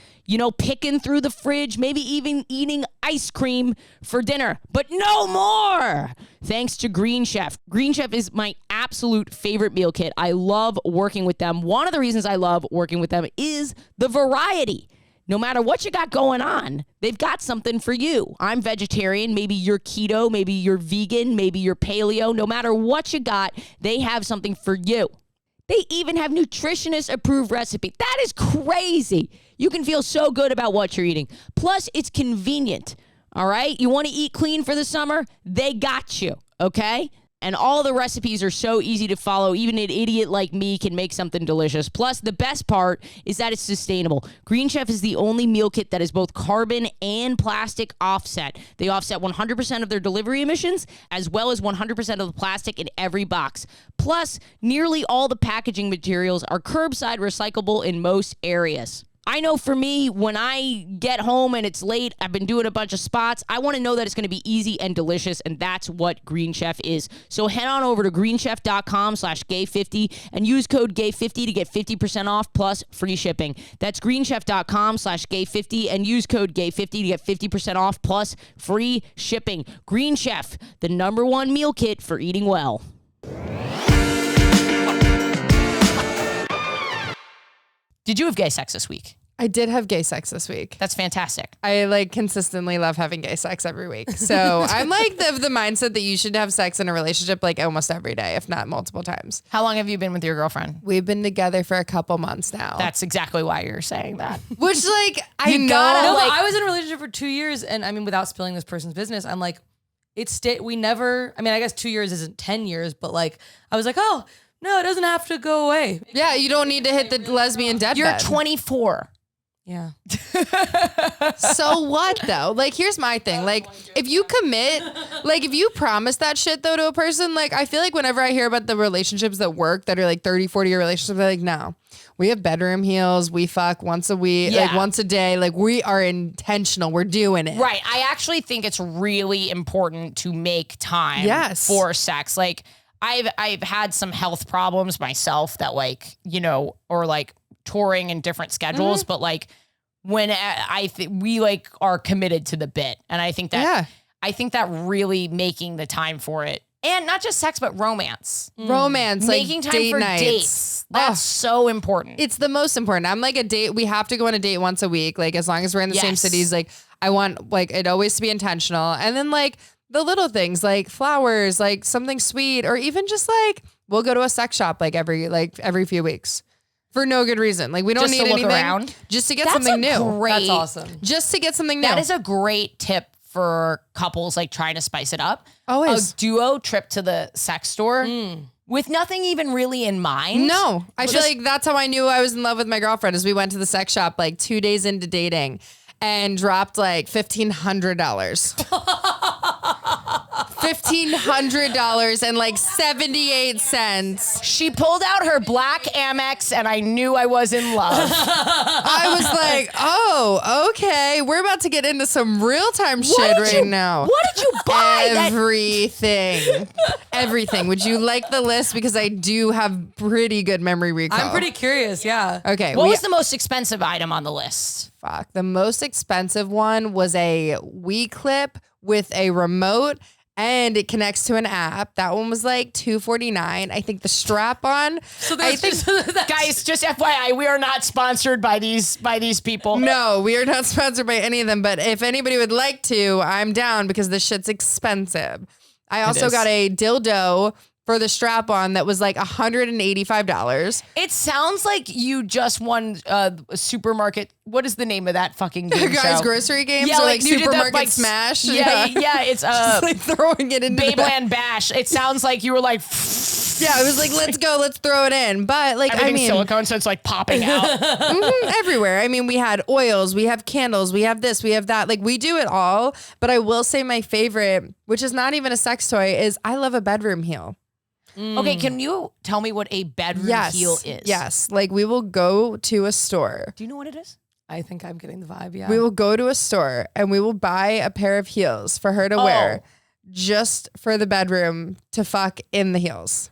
picking through the fridge, maybe even eating ice cream for dinner. But no more! Thanks to Green Chef. Green Chef is my absolute favorite meal kit. I love working with them. One of the reasons I love working with them is the variety. No matter what you got going on, they've got something for you. I'm vegetarian. Maybe you're keto. Maybe you're vegan. Maybe you're paleo. No matter what you got, they have something for you. They even have nutritionist-approved recipe. That is crazy. You can feel so good about what you're eating. Plus, it's convenient, all right? You want to eat clean for the summer? They got you, okay? And all the recipes are so easy to follow. Even an idiot like me can make something delicious. Plus, the best part is that it's sustainable. Green Chef is the only meal kit that is both carbon and plastic offset. They offset 100% of their delivery emissions, as well as 100% of the plastic in every box. Plus, nearly all the packaging materials are curbside recyclable in most areas. I know for me, when I get home and it's late, I've been doing a bunch of spots, I want to know that it's going to be easy and delicious, and that's what Green Chef is. So head on over to greenchef.com/gay50 and use code gay50 to get 50% off plus free shipping. That's greenchef.com/gay50 and use code gay50 to get 50% off plus free shipping. Green Chef, the #1 meal kit for eating well. Did you have gay sex this week? I did have gay sex this week. That's fantastic. I like consistently love having gay sex every week. So I'm like the mindset that you should have sex in a relationship like almost every day, if not multiple times. How long have you been with your girlfriend? We've been together for a couple months now. That's exactly why you're saying that. Which like I know. No, like- but I was in a relationship for 2 years, and I mean, without spilling this person's business, I'm like, we never. I mean, I guess 2 years isn't 10 years, but like, I was like, oh no, it doesn't have to go away. Yeah, you don't need to hit the lesbian deathbed. You're 24. Yeah. So what though? Like, here's my thing. Like, if you commit, like if you promise that shit though to a person, like I feel like whenever I hear about the relationships that work that are like 30, 40 year relationships, they're like, no, we have bedroom heels. We fuck once a week, like Yeah. once a day. Like we are intentional. We're doing it. Right. I actually think it's really important to make time Yes. for sex. Like I've had some health problems myself that like, you know, or like touring in different schedules, but like when we like are committed to the bit. And I think that, I think that really making the time for it, and not just sex, but romance, Romance, making like time date for nights. dates. That's so important. It's the most important. I'm like a date. We have to go on a date once a week. Like as long as we're in the same Yes. cities, like I want like it always to be intentional. And then like the little things like flowers, like something sweet, or even just like we'll go to a sex shop like every few weeks for no good reason. Like we don't Just need to look anything, around? just to get That's something a new. great- That's awesome. Just to get something new. That is a great tip for couples like trying to spice it up. Always. A duo trip to the sex store with nothing even really in mind. No, I feel like that's how I knew I was in love with my girlfriend. Is we went to the sex shop like 2 days into dating and dropped like $1,500. $1,500 and like 78 cents. She pulled out her black Amex and I knew I was in love. I was like, oh, okay. We're about to get into some real time shit right now. What did you buy? Everything. Everything. Would you like the list? Because I do have pretty good memory recall. I'm pretty curious. Yeah. Okay. What was the most expensive item on the list? Fuck. The most expensive one was a Wii clip with a remote and it connects to an app. That one was like $249. I think the strap on. So I there's think Guys, just FYI, we are not sponsored by these people. no, we are not sponsored by any of them. But if anybody would like to, I'm down because this shit's expensive. I also is. got a dildo for the strap on that was like $185. It sounds like you just won a supermarket. What is the name of that fucking game Guys, show? grocery games Yeah, or like you did that, supermarket like, smash. Yeah, it's Just like throwing it into the Babeland Bash. It sounds like you were like, Yeah, I was like, let's go, let's throw it in. But like, I everything's mean, silicone, so it's like popping out. everywhere. I mean, we had oils, we have candles, we have this, we have that. Like, we do it all. But I will say my favorite, which is not even a sex toy, is I love a bedroom heel. Okay, can you tell me what a bedroom heel is? Yes. Like, we will go to a store. Do you know what it is? I think I'm getting the vibe. Yeah. We will go to a store and we will buy a pair of heels for her to wear just for the bedroom to fuck in the heels.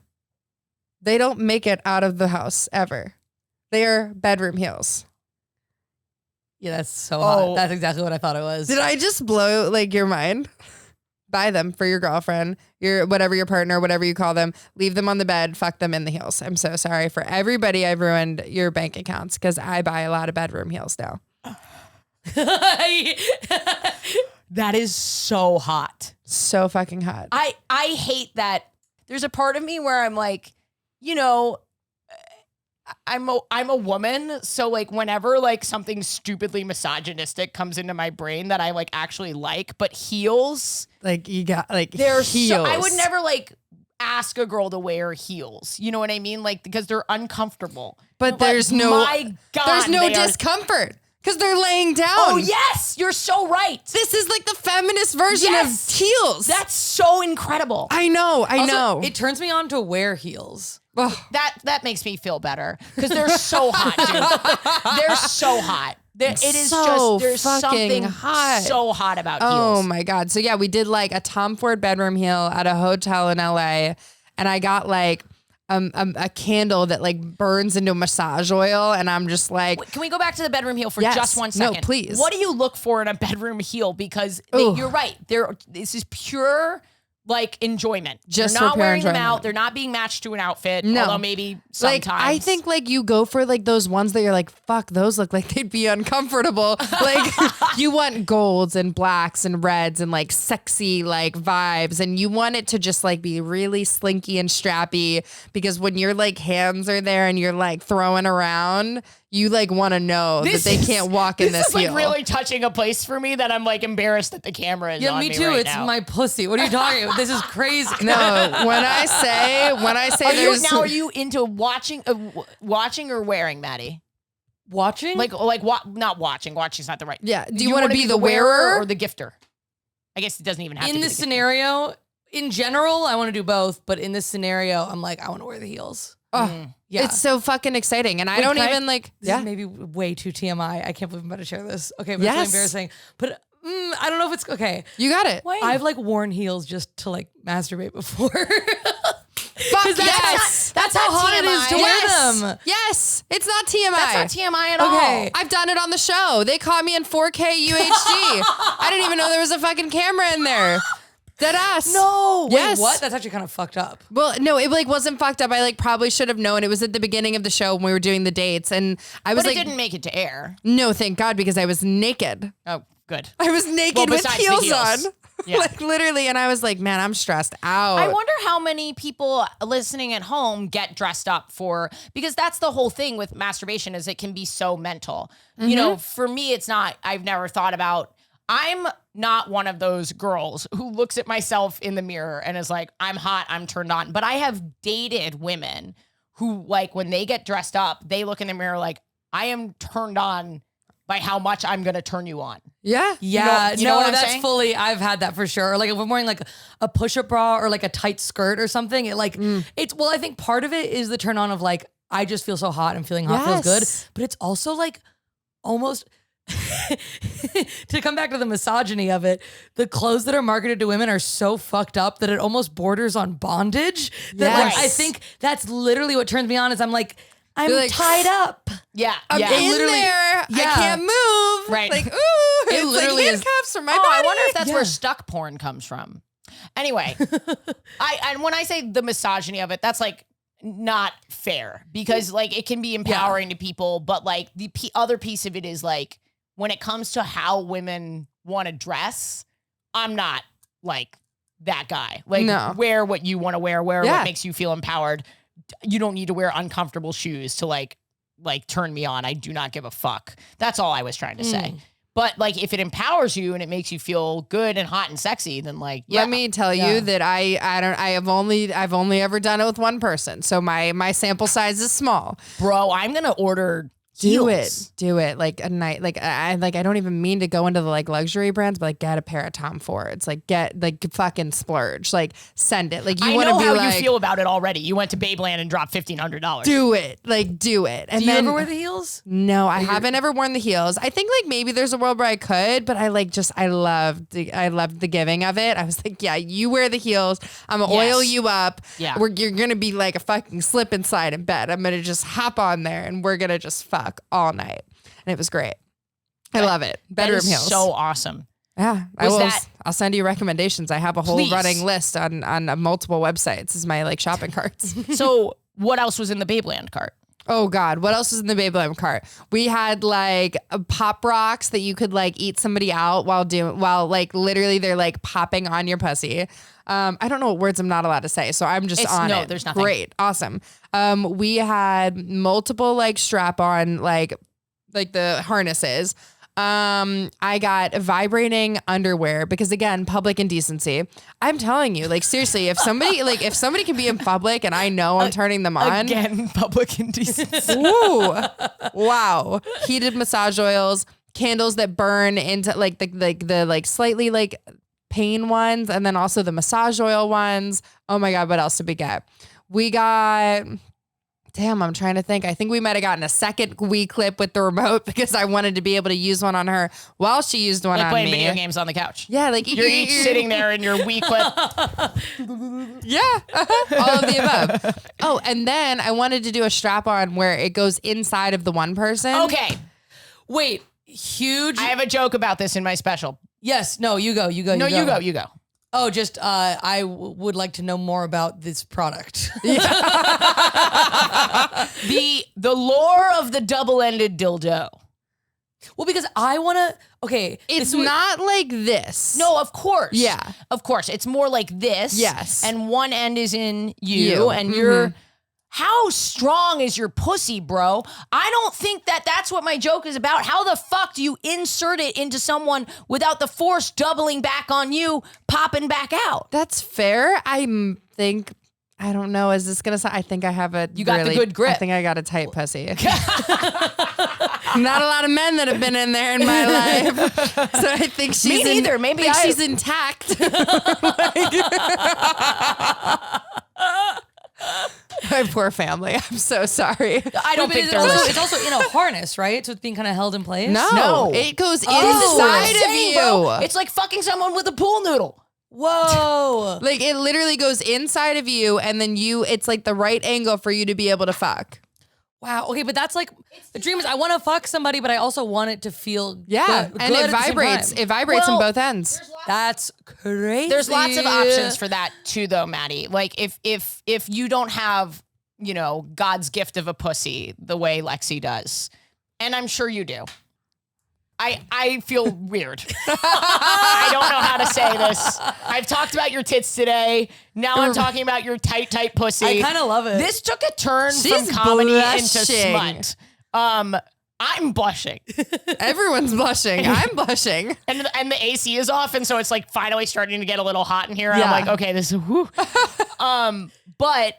They don't make it out of the house ever. They are bedroom heels. Yeah, that's so hot. That's exactly what I thought it was. Did I just blow like your mind? Buy them for your girlfriend, your whatever your partner, whatever you call them. Leave them on the bed. Fuck them in the heels. I'm so sorry for everybody. I've ruined your bank accounts because I buy a lot of bedroom heels now. That is so hot. So fucking hot. I hate that. There's a part of me where I'm like, you know, I'm a woman, so like whenever like something stupidly misogynistic comes into my brain that I like actually like, but heels, Like you got like they're heels. so, I would never like ask a girl to wear heels. You know what I mean? Like because they're uncomfortable. But there's no. my God, there's no they are- discomfort because they're laying down. Oh yes, you're so right. This is like the feminist version Yes. of heels. That's so incredible. I know. I Also, know. It turns me on to wear heels. Ugh. That makes me feel better because they're so hot, dude. They're so hot. It is So just there's fucking something hot. so hot about Oh heels. my God. So yeah, we did like a Tom Ford bedroom heel at a hotel in LA. And I got like a candle that like burns into massage oil. And I'm just like, Wait, can we go back to the bedroom heel for Yes. just 1 No, second? please. What do you look for in a bedroom heel? Because Ooh. you're right. This is pure like enjoyment. Just they're for not pure wearing them enjoyment. out. They're not being matched to an outfit. No. Although maybe sometimes. Like, I think like you go for like those ones that you're like, fuck, those look like they'd be uncomfortable. Like you want golds and blacks and reds and like sexy like vibes. And you want it to just like be really slinky and strappy because when your like hands are there and you're like throwing around, you like want to know that they can't walk in this is like heel. really touching a place for me that I'm like embarrassed that the camera is Yeah, on me me too. right It's now. my pussy. What are you talking about? This is crazy. No, when I say Are you into watching or wearing, Maddie? Watching? Not watching. Watching's not the right. Yeah. Do you want wanna to be the wearer? or the gifter? I guess it doesn't even have to in be this the scenario, in general, I want to do both. But in this scenario, I'm like, I want to wear the heels. Oh, Yeah. it's so fucking exciting. And I Wait, don't can even like, This yeah. is maybe way too TMI. I can't believe I'm about to share this. Okay, but Yes. it's really embarrassing. But I don't know if it's okay. You got it. I've like worn heels just to like masturbate before. Fuck yes. That's how hot it is to Yes. wear them. Yes. It's not TMI. That's not TMI at all. Okay. I've done it on the show. They caught me in 4K UHD. I didn't even know there was a fucking camera in there. Dead ass. No. Yes. Wait, what? That's actually kind of fucked up. Well, no, it like wasn't fucked up. I like probably should have known. It was at the beginning of the show when we were doing the dates, and I was But like, it didn't make it to air. no, thank God, because I was naked. Oh, good. I was naked with besides the heels heels. on. Yeah. Like literally, and I was like, man, I'm stressed out. I wonder how many people listening at home get dressed up for, because that's the whole thing with masturbation is it can be so mental. You know, for me, it's not, I've never thought about, I'm not one of those girls who looks at myself in the mirror and is like, I'm hot, I'm turned on. But I have dated women who like, when they get dressed up, they look in the mirror like, I am turned on by how much I'm going to turn you on. Yeah. Yeah, you know what I'm that's saying? fully. I've had that for sure. Or like if I'm wearing like a push-up bra or like a tight skirt or something, it like it's. Well, I think part of it is the turn on of like I just feel so hot and feeling hot feels good, Yes. but it's also like almost. To come back to the misogyny of it, the clothes that are marketed to women are so fucked up that it almost borders on bondage. That like Yes. I think that's literally what turns me on. Is I'm like I'm You're like, tied up. Yeah. I'm yeah. in literally- there. I yeah. can't move. Right. Like, ooh. It's literally like is- handcuffs for my Oh, body. I wonder if that's where Yeah. stuck porn comes from. Anyway, and when I say the misogyny of it, that's like not fair because like it can be empowering to people, but like the other piece of it is like when it comes to how women want to dress, I'm not like that guy. Like No. wear what you want to wear Yeah. what makes you feel empowered. You don't need to wear uncomfortable shoes to like turn me on. I do not give a fuck. That's all I was trying to say. But like if it empowers you and it makes you feel good and hot and sexy, then like Let me tell you that I've only ever done it with one person. So my sample size is small. bro, I'm gonna order Do heels. it like a night. Like I don't even mean to go into the like luxury brands, but like get a pair of Tom Fords. Like get like fucking splurge. Like send it. Like you I want to know be how like, you feel about it already. You went to Babeland and dropped $1,500. do it. Like do it. And Do you then ever wear the heels? no, I haven't ever worn the heels. I think like maybe there's a world where I could, but I loved the giving of it. I was like, yeah, you wear the heels. I'm gonna oil Yes. you up. Yeah. You're gonna be like a fucking slip inside in bed. I'm gonna just hop on there and we're gonna just fuck all night. And it was great. I love it. That Bedroom is heels. so awesome. Yeah, Was I'll send you recommendations. I have a whole Please. running list on multiple websites. Is my like shopping carts. So what else was in the Babeland cart? Oh God, what else was in the Babeland cart? We had like pop rocks that you could like eat somebody out while like literally they're like popping on your pussy. I don't know what words I'm not allowed to say, so I'm just on it. There's nothing. Great, awesome. We had multiple like strap on like the harnesses. I got vibrating underwear because again, public indecency. I'm telling you, like seriously, if somebody can be in public and I know I'm turning them on. Again, public indecency. Ooh, wow. Heated massage oils, candles that burn into like the slightly like pain ones, and then also the massage oil ones. Oh my God, what else did we get? We got. Damn, I'm trying to think. I think we might have gotten a second Wii clip with the remote because I wanted to be able to use one on her while she used one Like on playing me. video games on the couch. Yeah, like You're each sitting there in your Wii clip. Yeah, all of the above. Oh, and then I wanted to do a strap on where it goes inside of the one person. Okay. Wait, huge. I have a joke about this in my special. Yes. No, you go. No, you go. Oh, just I would like to know more about this product. The lore of the double-ended dildo. Well, because I want to. Okay, It's not like this. No, of course. Yeah. Of course. It's more like this. Yes. And one end is in you, You. and you're. How strong is your pussy, bro? I don't think that's what my joke is about. How the fuck do you insert it into someone without the force doubling back on you, popping back out? That's fair. I don't know. Is this gonna sound? I think I have a. You got the good grip. I think I got a tight pussy. Not a lot of men that have been in there in my life, so I think she's Me neither. Maybe she's intact. My poor family. I'm so sorry. I don't think they're listening. It's also in a harness, right? So it's being kind of held in place. No, it goes This is what I'm inside of saying, you. bro. It's like fucking someone with a pool noodle. Whoa. Like it literally goes inside of you, and then it's like the right angle for you to be able to fuck. Wow. Okay, but that's like the dream is I want to fuck somebody, but I also want it to feel good, And good it at the same vibrates. time. It vibrates Well, on both ends. That's crazy. There's lots of options for that too, though, Maddie. Like if you don't have, God's gift of a pussy the way Lexi does, and I'm sure you do. I feel weird. I don't know how to say this. I've talked about your tits today. Now I'm talking about your tight pussy. I kind of love it. This took a turn She's from comedy blushing. into smut. I'm blushing. Everyone's blushing. I'm blushing. And the AC is off, and so it's like finally starting to get a little hot in here. And Yeah. I'm like, okay, this is whoo. But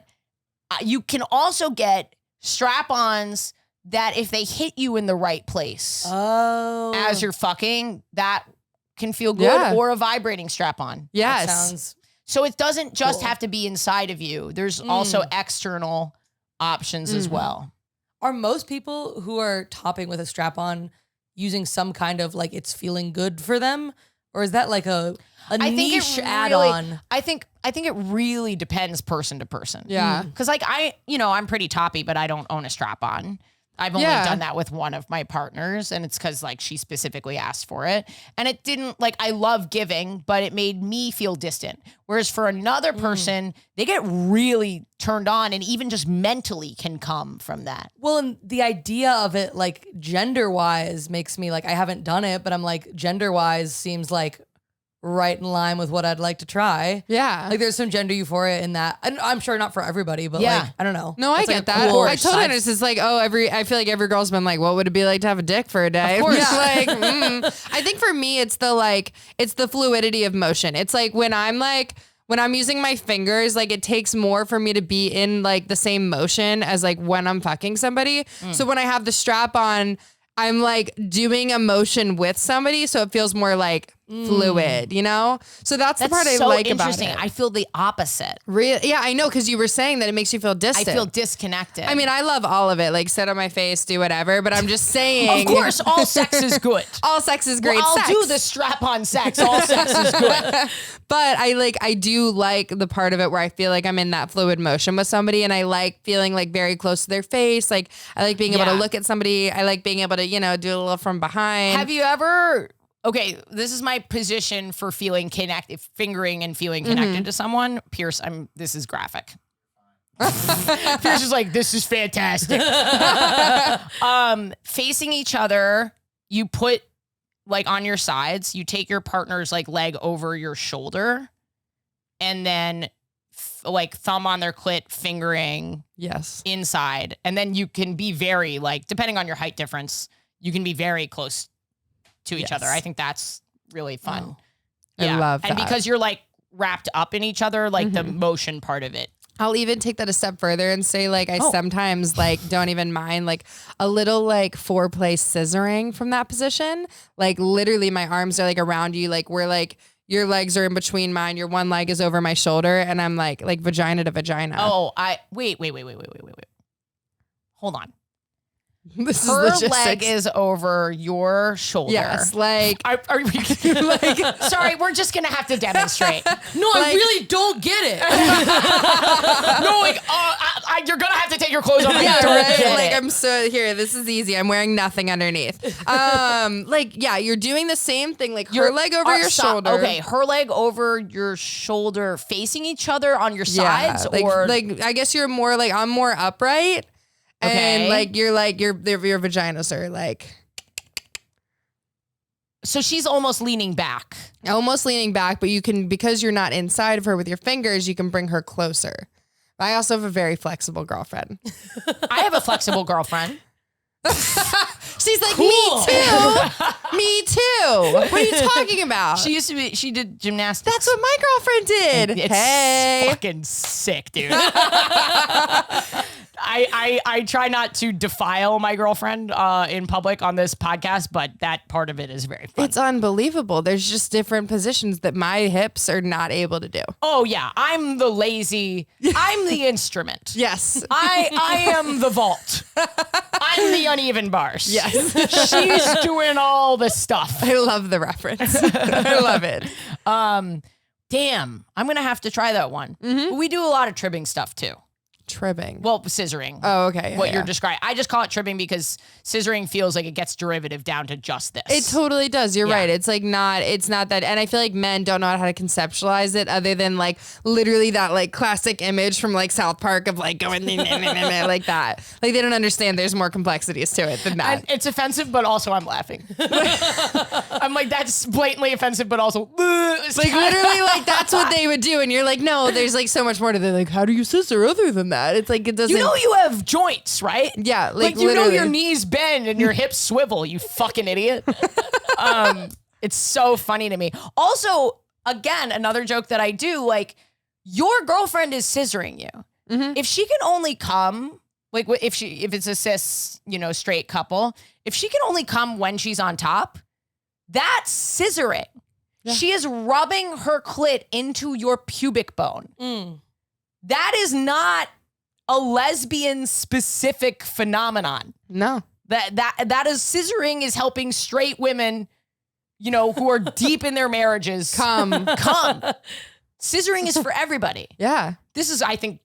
you can also get strap-ons that if they hit you in the right place as you're fucking, that can feel good, Yeah. or a vibrating strap-on. Yes. That sounds. So it doesn't just Cool. have to be inside of you. There's also external options as well. Are most people who are topping with a strap on using some kind of like it's feeling good for them? Or is that like a niche add-on? I think it really depends person to person. Yeah. Because like I'm pretty toppy, but I don't own a strap on. I've only Yeah. done that with one of my partners, and it's because like she specifically asked for it. And it didn't like I love giving, but it made me feel distant. Whereas for another person, they get really turned on and even just mentally can come from that. Well, and the idea of it, like gender-wise, makes me like I haven't done it, but I'm like gender-wise seems like right in line with what I'd like to try. Yeah. Like there's some gender euphoria in that. And I'm sure not for everybody, but Yeah. like I don't know. No, I It's like get a that. cool I told her side- it's just like, I feel like every girl's been like, what would it be like to have a dick for a day? Of course. Yeah. Like, I think for me, it's the fluidity of motion. It's like when I'm using my fingers, like it takes more for me to be in like the same motion as like when I'm fucking somebody. So when I have the strap on, I'm like doing a motion with somebody. So it feels more like fluid, So that's the part I so like about interesting. it. I feel the opposite. Yeah, I know, because you were saying that it makes you feel I distant. feel disconnected. I mean, I love all of it. Like, sit on my face, do whatever. But I'm just saying. of course, all sex is good. all sex is great. Well, I'll sex. do the strap-on sex. All sex is good. But I do like the part of it where I feel like I'm in that fluid motion with somebody, and I like feeling like very close to their face. Like, I like being able to Yeah. look at somebody. I like being able to, do a little from behind. Have you ever? Okay, this is my position for feeling connected, fingering and feeling connected to someone. Pierce, this is graphic. Pierce is like, this is fantastic. Facing each other, you put like on your sides, you take your partner's like leg over your shoulder, and then like thumb on their clit, fingering Yes. inside. And then you can be very like, depending on your height difference, you can be very close to each other. I think that's really fun. I love And that. because you're like wrapped up in each other, like the motion part of it. I'll even take that a step further and say like I sometimes like don't even mind like a little like foreplay scissoring from that position. Like literally my arms are like around you, like where like your legs are in between mine, your one leg is over my shoulder, and I'm like vagina to vagina. Oh, wait. Hold on. This is Her logistics. leg is over your shoulder. Yes, like Are we, like, sorry, we're just gonna have to demonstrate. No, I really don't get it. No, like, you're gonna have to take your clothes off. I yeah, don't right. get Like it. I'm so here. This is easy. I'm wearing nothing underneath. Like yeah, you're doing the same thing. Like her leg over your shoulder. Okay, her leg over your shoulder, facing each other on your sides, like, or like I guess you're more like I'm more upright, and Okay. like your vaginas are like so she's almost leaning back. almost leaning back, but you can, because you're not inside of her with your fingers, you can bring her closer. I also have a very flexible girlfriend. I have a flexible girlfriend. She's like, Cool. me too. Me too. What are you talking about? She did gymnastics. That's what my girlfriend did. It's hey. fucking sick, dude. I try not to defile my girlfriend in public on this podcast, but that part of it is very fun. It's unbelievable. There's just different positions that my hips are not able to do. Oh yeah, I'm the lazy. I'm the instrument. Yes. I am the vault. I'm the uneven bars. Yes. She's doing all the stuff. I love the reference. I love it. Damn, I'm gonna have to try that one. We do a lot of tribbing stuff too. Tribbing. Well, scissoring. Oh, okay. What you're describing. I just call it tribbing because scissoring feels like it gets derivative down to just this. It totally does. You're Yeah. right. It's like it's not that. And I feel like men don't know how to conceptualize it other than like literally that like classic image from like South Park of like going like that. Like they don't understand there's more complexities to it than that. And it's offensive, but also I'm laughing. I'm like, that's blatantly offensive, but also it's Like literally like that's what they would do. And you're like, no, there's like so much more to that. Like, how do you scissor other than that? It's like, it doesn't. You know you have joints, right? Yeah, Like you know your knees bend and your hips swivel, you fucking idiot. It's so funny to me. Also, again, another joke that I do, like your girlfriend is scissoring you. If she can only come, like if it's a cis, straight couple, if she can only come when she's on top, that's scissoring. Yeah. She is rubbing her clit into your pubic bone. That is not a lesbian specific phenomenon. No. That is scissoring is helping straight women, who are deep in their marriages come. Scissoring is for everybody. Yeah. This is, I think,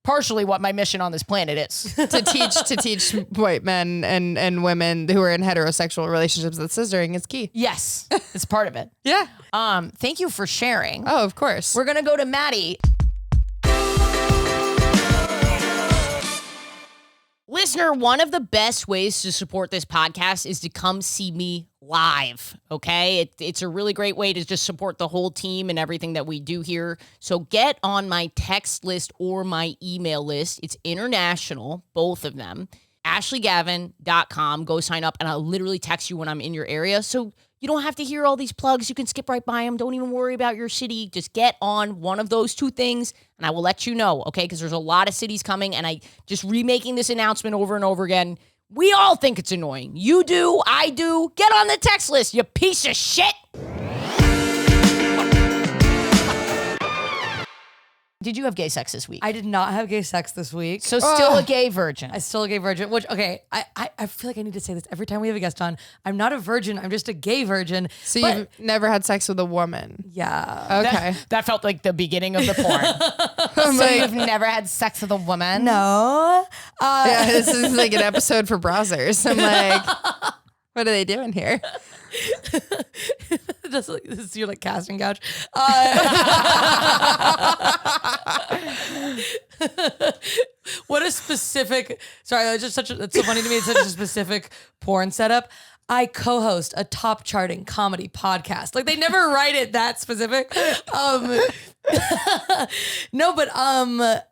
partially what my mission on this planet is. to teach white men and women who are in heterosexual relationships that scissoring is key. Yes, it's part of it. Yeah. Thank you for sharing. Oh, of course. We're gonna go to Maddie. Listener, one of the best ways to support this podcast is to come see me live, okay? It's a really great way to just support the whole team and everything that we do here. So get on my text list or my email list. It's international, both of them. AshleyGavin.com. Go sign up, and I'll literally text you when I'm in your area. So you don't have to hear all these plugs. You can skip right by them. Don't even worry about your city. Just get on one of those two things, and I will let you know, okay? Because there's a lot of cities coming, and I just remaking this announcement over and over again. We all think it's annoying. You do. I do. Get on the text list, you piece of shit. Did you have gay sex this week? I did not have gay sex this week. So still a gay virgin. I still a gay virgin, which, okay, I feel like I need to say this every time we have a guest on. I'm not a virgin. I'm just a gay virgin. So but- you've never had sex with a woman? Yeah. Okay. That felt like the beginning of the porn. So you've never had sex with a woman? No. Yeah, this is like an episode for browsers. I'm like, what are they doing here? This is your like casting couch. What a specific, sorry, it's just it's so funny to me. It's such a specific porn setup. I co-host a top charting comedy podcast. Like they never write it that specific. No, but on the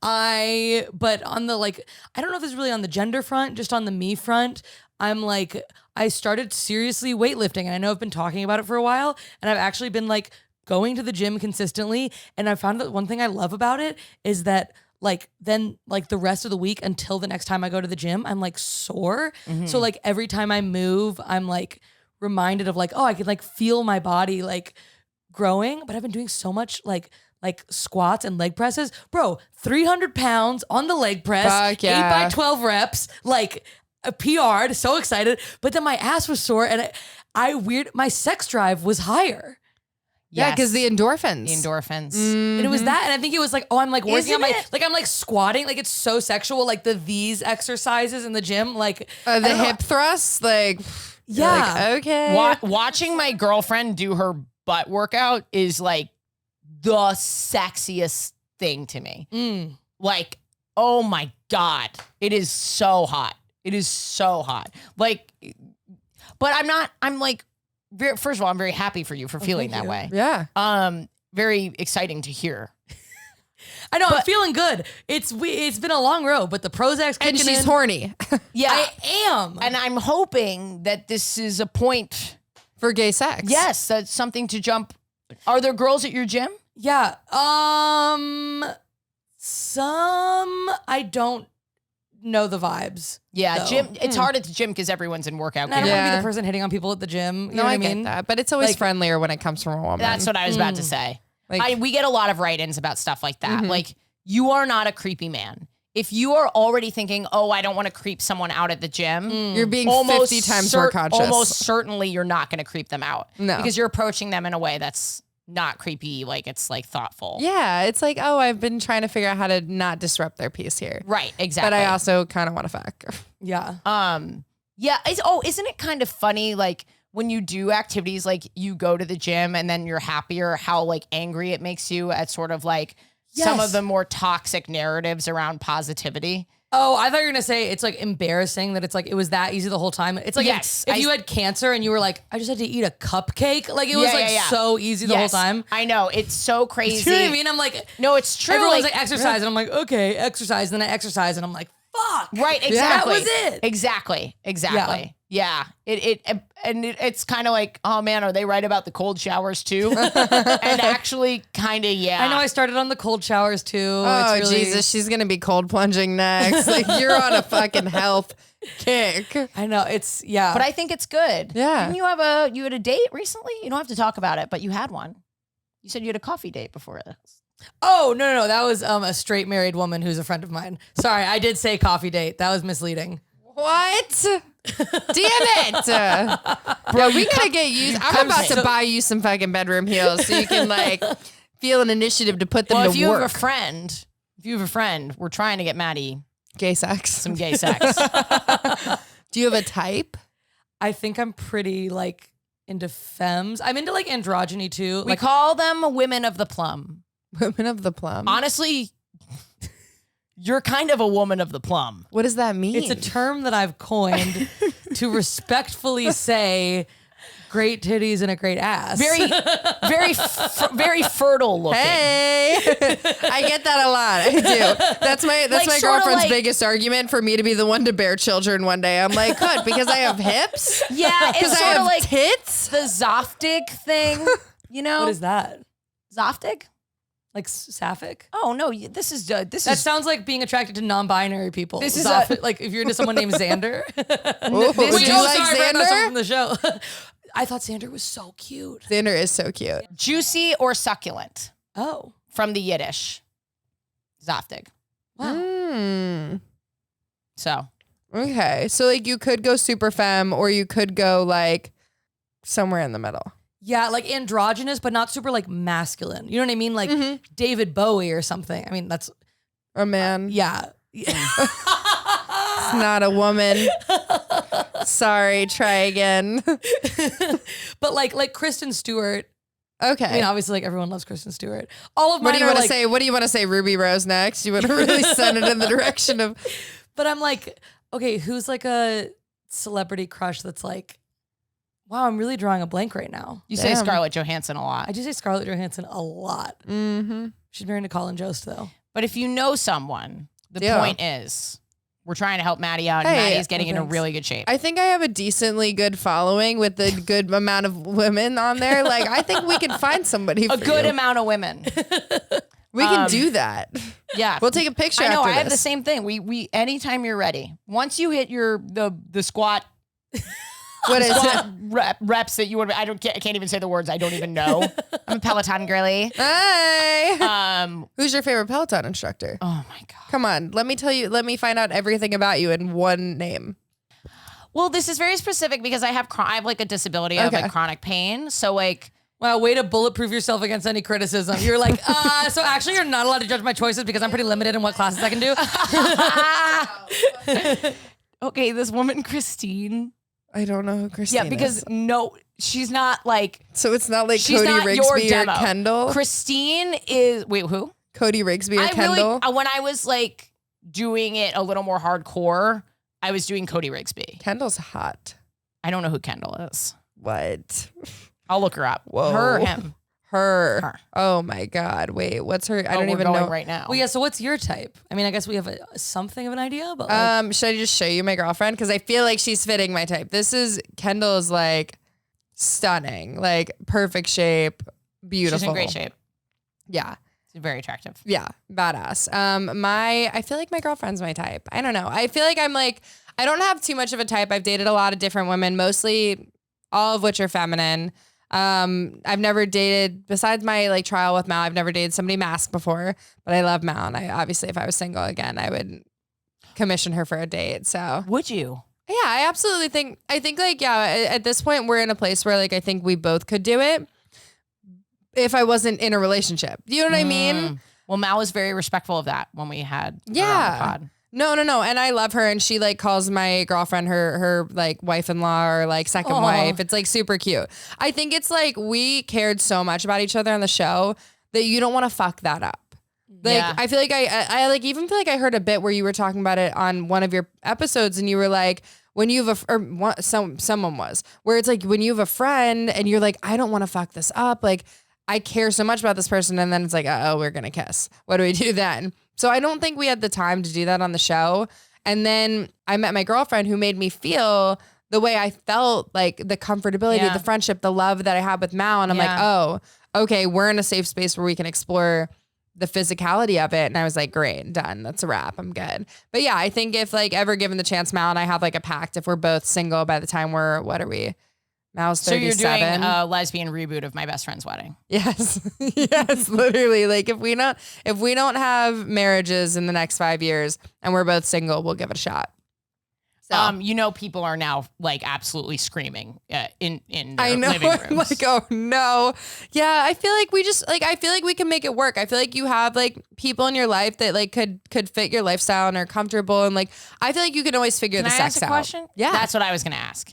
like, I don't know if this is really on the gender front, just on the me front. I'm like, I started seriously weightlifting, and I know I've been talking about it for a while, and I've actually been like going to the gym consistently. And I found that one thing I love about it is that like then like the rest of the week until the next time I go to the gym, I'm like sore. So like every time I move, I'm like reminded of like, oh, I can like feel my body like growing. But I've been doing so much like squats and leg presses. Bro, 300 pounds on the leg press, Fuck yeah. 8 by 12 reps. Like PR'd, so excited. But then my ass was sore and my sex drive was higher. Yeah, because the endorphins. The endorphins. And it was that. And I think it was like, oh, I'm like working on Isn't it? like I'm like squatting. Like it's so sexual. Like these exercises in the gym. Like I The don't know. hip thrusts, like, Yeah. like, okay. Watching my girlfriend do her butt workout is like the sexiest thing to me. Like, oh my God. It is so hot. It is so hot. Like, but I'm like, first of all, I'm very happy for you for feeling that way. Yeah. Very exciting to hear. I know, I'm feeling good. It's been a long road, but the Prozac's kicking And she's in. horny Yeah. I am. And I'm hoping that this is a point. for gay sex. Yes, that's something to jump. Are there girls at your gym? Yeah. Some I don't know the vibes. Yeah, though. gym. It's hard at the gym because everyone's in workout And I don't gear. want to be Yeah. the person hitting on people at the gym. You No, know what I I mean? get that. But it's always Like- friendlier when it comes from a woman. That's what I was about to say. Like- We get a lot of write-ins about stuff like that. Like, you are not a creepy man. If you are already thinking, oh, I don't want to creep someone out at the gym, You're being 50 times more conscious. Almost certainly you're not going to creep them out. No. Because you're approaching them in a way that's not creepy, like it's like thoughtful. Yeah, it's like, oh, I've been trying to figure out how to not disrupt their peace here. Right, exactly. But I also kind of want to fuck. Yeah. Yeah. Isn't it kind of funny, like, when you do activities, like you go to the gym and then you're happier, how like angry it makes you at sort of like some Yes. of the more toxic narratives around positivity. Oh, I thought you were gonna say it's like embarrassing that it's like it was that easy the whole time. It's like Yes, if you had cancer and you were like, I just had to eat a cupcake, like it was Yeah, like yeah. so easy the whole Yes, time. I know. It's so crazy. Do you know what I mean? I'm like, No, it's true. everyone's like exercise, and I'm like, okay, exercise, and then I exercise, and I'm like, fuck. Right, exactly. That was it. Exactly. Yeah. It's kind of like, oh man, are they right about the cold showers too? And actually, kind of, yeah. I know I started on the cold showers too. Oh, it's really, Jesus, she's going to be cold plunging next. Like, you're on a fucking health kick. I know it's But I think it's good. Yeah. Didn't you had a date recently? You don't have to talk about it, but you had one. You said you had a coffee date before this. Oh no, that was a straight married woman who's a friend of mine. Sorry, I did say coffee date. That was misleading. What? Damn it. Bro, we gotta get used. I'm about to buy you some fucking bedroom heels so you can like feel an initiative to put them Well, to if you work. have a friend, we're trying to get Maddie Gay sex. some gay sex. Do you have a type? I think I'm pretty like into femmes. I'm into like androgyny too. We Like call them women of the plum. Women of the plum. Honestly, you're kind of a woman of the plum. What does that mean? it's a term that I've coined to respectfully say great titties and a great ass. Very fertile looking. Hey, I get that a lot. I do. That's my Like, my sorta girlfriend's like- biggest argument for me to be the one to bear children one day. I'm like, good, because I have hips. Yeah, Because it's I sort have of like tits. the Zoftig thing. You know What is that? Zoftig? Like sapphic? Oh no, this is That sounds like being attracted to non-binary people. This is like if you're into someone named Xander. Ooh, this- do you Oh, like sorry, I forgot someone from Xander? the show. I thought Xander was so cute. Xander is so cute. juicy or succulent Oh, from the Yiddish. Zoftig. wow. Mm. So Okay, so like you could go super femme, or you could go like somewhere in the middle. Yeah, like androgynous, but not super like masculine. You know what I mean? Like David Bowie or something. I mean, that's A man. yeah. It's not a woman. Sorry, try again. But like Kristen Stewart. Okay. I mean, obviously, like everyone loves Kristen Stewart. All of what mine do you are want to like, say? What do you want to say? Ruby Rose next? You want to really send it in the direction of? But I'm like, okay, who's like a celebrity crush that's like, wow, I'm really drawing a blank right now. you say Damn. Scarlett Johansson a lot. I do say Scarlett Johansson a lot. Mm-hmm. She's married to Colin Jost though. But if you know someone, the Yeah. point is we're trying to help Maddie out, and Hey, Maddie's getting into thanks. really good shape. I think I have a decently good following with a good amount of women on there. Like, I think we can find somebody. A for good you. amount of women. We can do that. Yeah. We'll take a picture. I know. After I have the this. same thing. We anytime you're ready. Once you hit the squat What is it? squat reps that you would, I can't even say the words. I don't even know. I'm a Peloton girly. Hey. Who's your favorite Peloton instructor? Oh my god. Come on, let me tell you. Let me find out everything about you in one name. Well, this is very specific because I have like a disability. I have like chronic pain. So like, Wow, way to bulletproof yourself against any criticism. You're like, so actually you're not allowed to judge my choices because I'm pretty limited in what classes I can do. okay, this woman, Christine. I don't know who Christine Yeah, because is. no, she's not like. So it's not like She's Cody not your Rigsby or demo. Kendall? Christine is, wait, who? Cody Rigsby or Kendall? Really, when I was like doing it a little more hardcore, I was doing Cody Rigsby. Kendall's hot. I don't know who Kendall is. What? I'll look her up. Whoa. Her or him? Her. Oh my God. Wait, what's her? I don't even know. Right now. Well, yeah, so what's your type? I mean, I guess we have something of an idea, but like, Should I just show you my girlfriend? Because I feel like she's fitting my type. This is Kendall's like stunning, like perfect shape, beautiful. She's in great shape. Yeah. She's very attractive. Yeah, badass. I feel like my girlfriend's my type. I don't know. I feel like I don't have too much of a type. I've dated a lot of different women, mostly all of which are feminine. I've never dated, besides my like trial with Mal, I've never dated somebody masked before, but I love Mal. And I obviously, if I was single again, I would commission her for a date. So Would you? yeah, I absolutely think, like, yeah, at this point we're in a place where like, I think we both could do it if I wasn't in a relationship. You know what I mean? Well, Mal was very respectful of that when we had her on the Yeah. pod. No. And I love her, and she like calls my girlfriend her like wife-in-law or like second Aw. wife. It's like super cute. I think it's like we cared so much about each other on the show that you don't want to fuck that up. Like Yeah. I feel like I like even feel like I heard a bit where you were talking about it on one of your episodes, and you were like, when you have someone was where it's like when you have a friend and you're like, I don't want to fuck this up, like I care so much about this person, and then it's like, oh, we're gonna kiss. What do we do then? So I don't think we had the time to do that on the show. And then I met my girlfriend who made me feel the way I felt, like the comfortability, Yeah. the friendship, the love that I had with Mal. And I'm like, Yeah. oh, okay, we're in a safe space where we can explore the physicality of it. And I was like, great, done. That's a wrap. I'm good. But yeah, I think if like ever given the chance, Mal and I have like a pact, if we're both single by the time what are we? Mal's 37. So you're doing a lesbian reboot of My Best Friend's Wedding. Yes. Yes, literally. Like if we don't have marriages in the next 5 years and we're both single, we'll give it a shot. So You know, people are now like absolutely screaming in their I know. living I'm rooms. like, oh no. Yeah, I feel like I feel like we can make it work. I feel like you have like people in your life that like could fit your lifestyle and are comfortable, and like I feel like you can always figure Can the I sex ask a out. question? Yeah. That's what I was going to ask.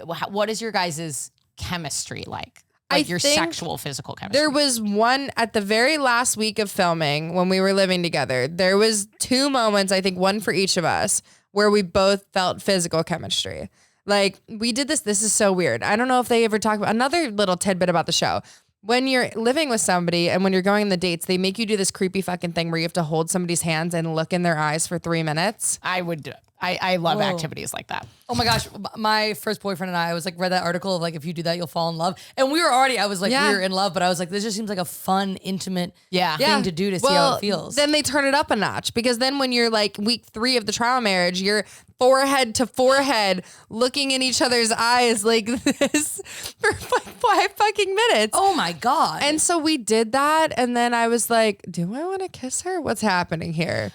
What is your guys' chemistry like? Like your think sexual, physical chemistry? There was one at the very last week of filming when we were living together. There was 2 moments, I think one for each of us, where we both felt physical chemistry. Like we did this. This is so weird. I don't know if they ever talk about another little tidbit about the show. When you're living with somebody and when you're going on the dates, they make you do this creepy fucking thing where you have to hold somebody's hands and look in their eyes for 3 minutes. I would do it. I love Whoa. activities like that. oh my gosh, my first boyfriend and I was like read that article of like if you do that you'll fall in love, and we were already I was like Yeah. we were in love, but I was like this just seems like a fun, intimate Yeah. thing to do to see how it feels. Then they turn it up a notch, because then when you're like week 3 of the trial marriage, you're forehead to forehead looking in each other's eyes like this for like 5 fucking minutes. Oh my god! And so we did that, and then I was like, do I want to kiss her? What's happening here?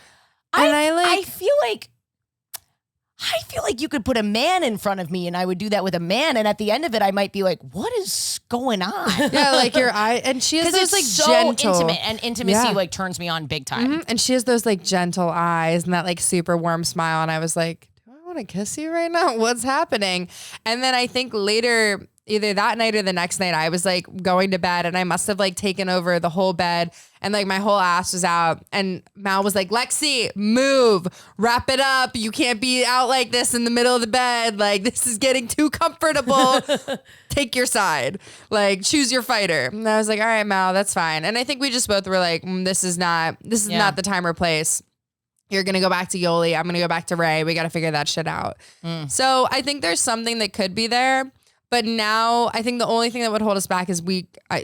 And I feel like you could put a man in front of me and I would do that with a man. And at the end of it, I might be like, what is going on? yeah, like your eye, and she has Because those it's like so gentle, intimate, and intimacy Yeah. like turns me on big time. Mhm. And she has those like gentle eyes and that like super warm smile. And I was like, do I want to kiss you right now? What's happening? And then I think later, either that night or the next night, I was like going to bed, and I must have like taken over the whole bed, and like my whole ass was out. And Mal was like, Lexi, move, wrap it up. You can't be out like this in the middle of the bed. Like this is getting too comfortable. Take your side, like choose your fighter. And I was like, all right, Mal, that's fine. And I think we just both were like, this is not the time or place. You're going to go back to Yoli. I'm going to go back to Ray. We got to figure that shit out. So I think there's something that could be there. But now I think the only thing that would hold us back is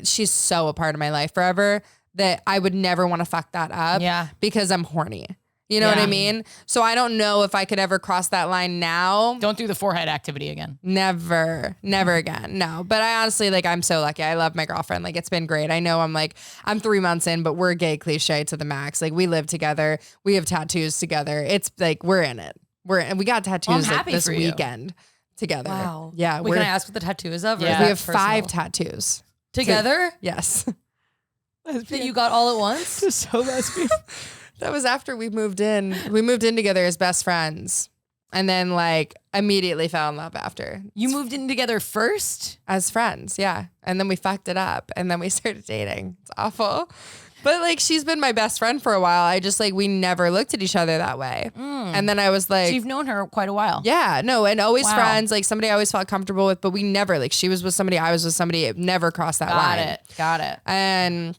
she's so a part of my life forever that I would never want to fuck that up. Yeah. Because I'm horny. You know what I Yeah. mean? So I don't know if I could ever cross that line now. Don't do the forehead activity again. Never again. No. But I honestly, like, I'm so lucky. I love my girlfriend. Like, it's been great. I know I'm 3 months in, but we're gay cliche to the max. Like, we live together. We have tattoos together. It's like, we're in it. we got tattoos like happy this for you. weekend together. Wow. Yeah. Wait, can I ask what the tattoo is of? Or Yeah. is we that have 5 personal? tattoos. Together? Yes. That you got all at once? So lesbian. That was after we moved in. We moved in together as best friends. And then like immediately fell in love after. You moved in together first? As friends, yeah. And then we fucked it up and then we started dating. It's awful. But like she's been my best friend for a while. I just like we never looked at each other that way. And then I was like, So you've known her quite a while. yeah, no, and always Wow. friends, like somebody I always felt comfortable with, but we never like she was with somebody, I was with somebody, it never crossed that line. Got it. And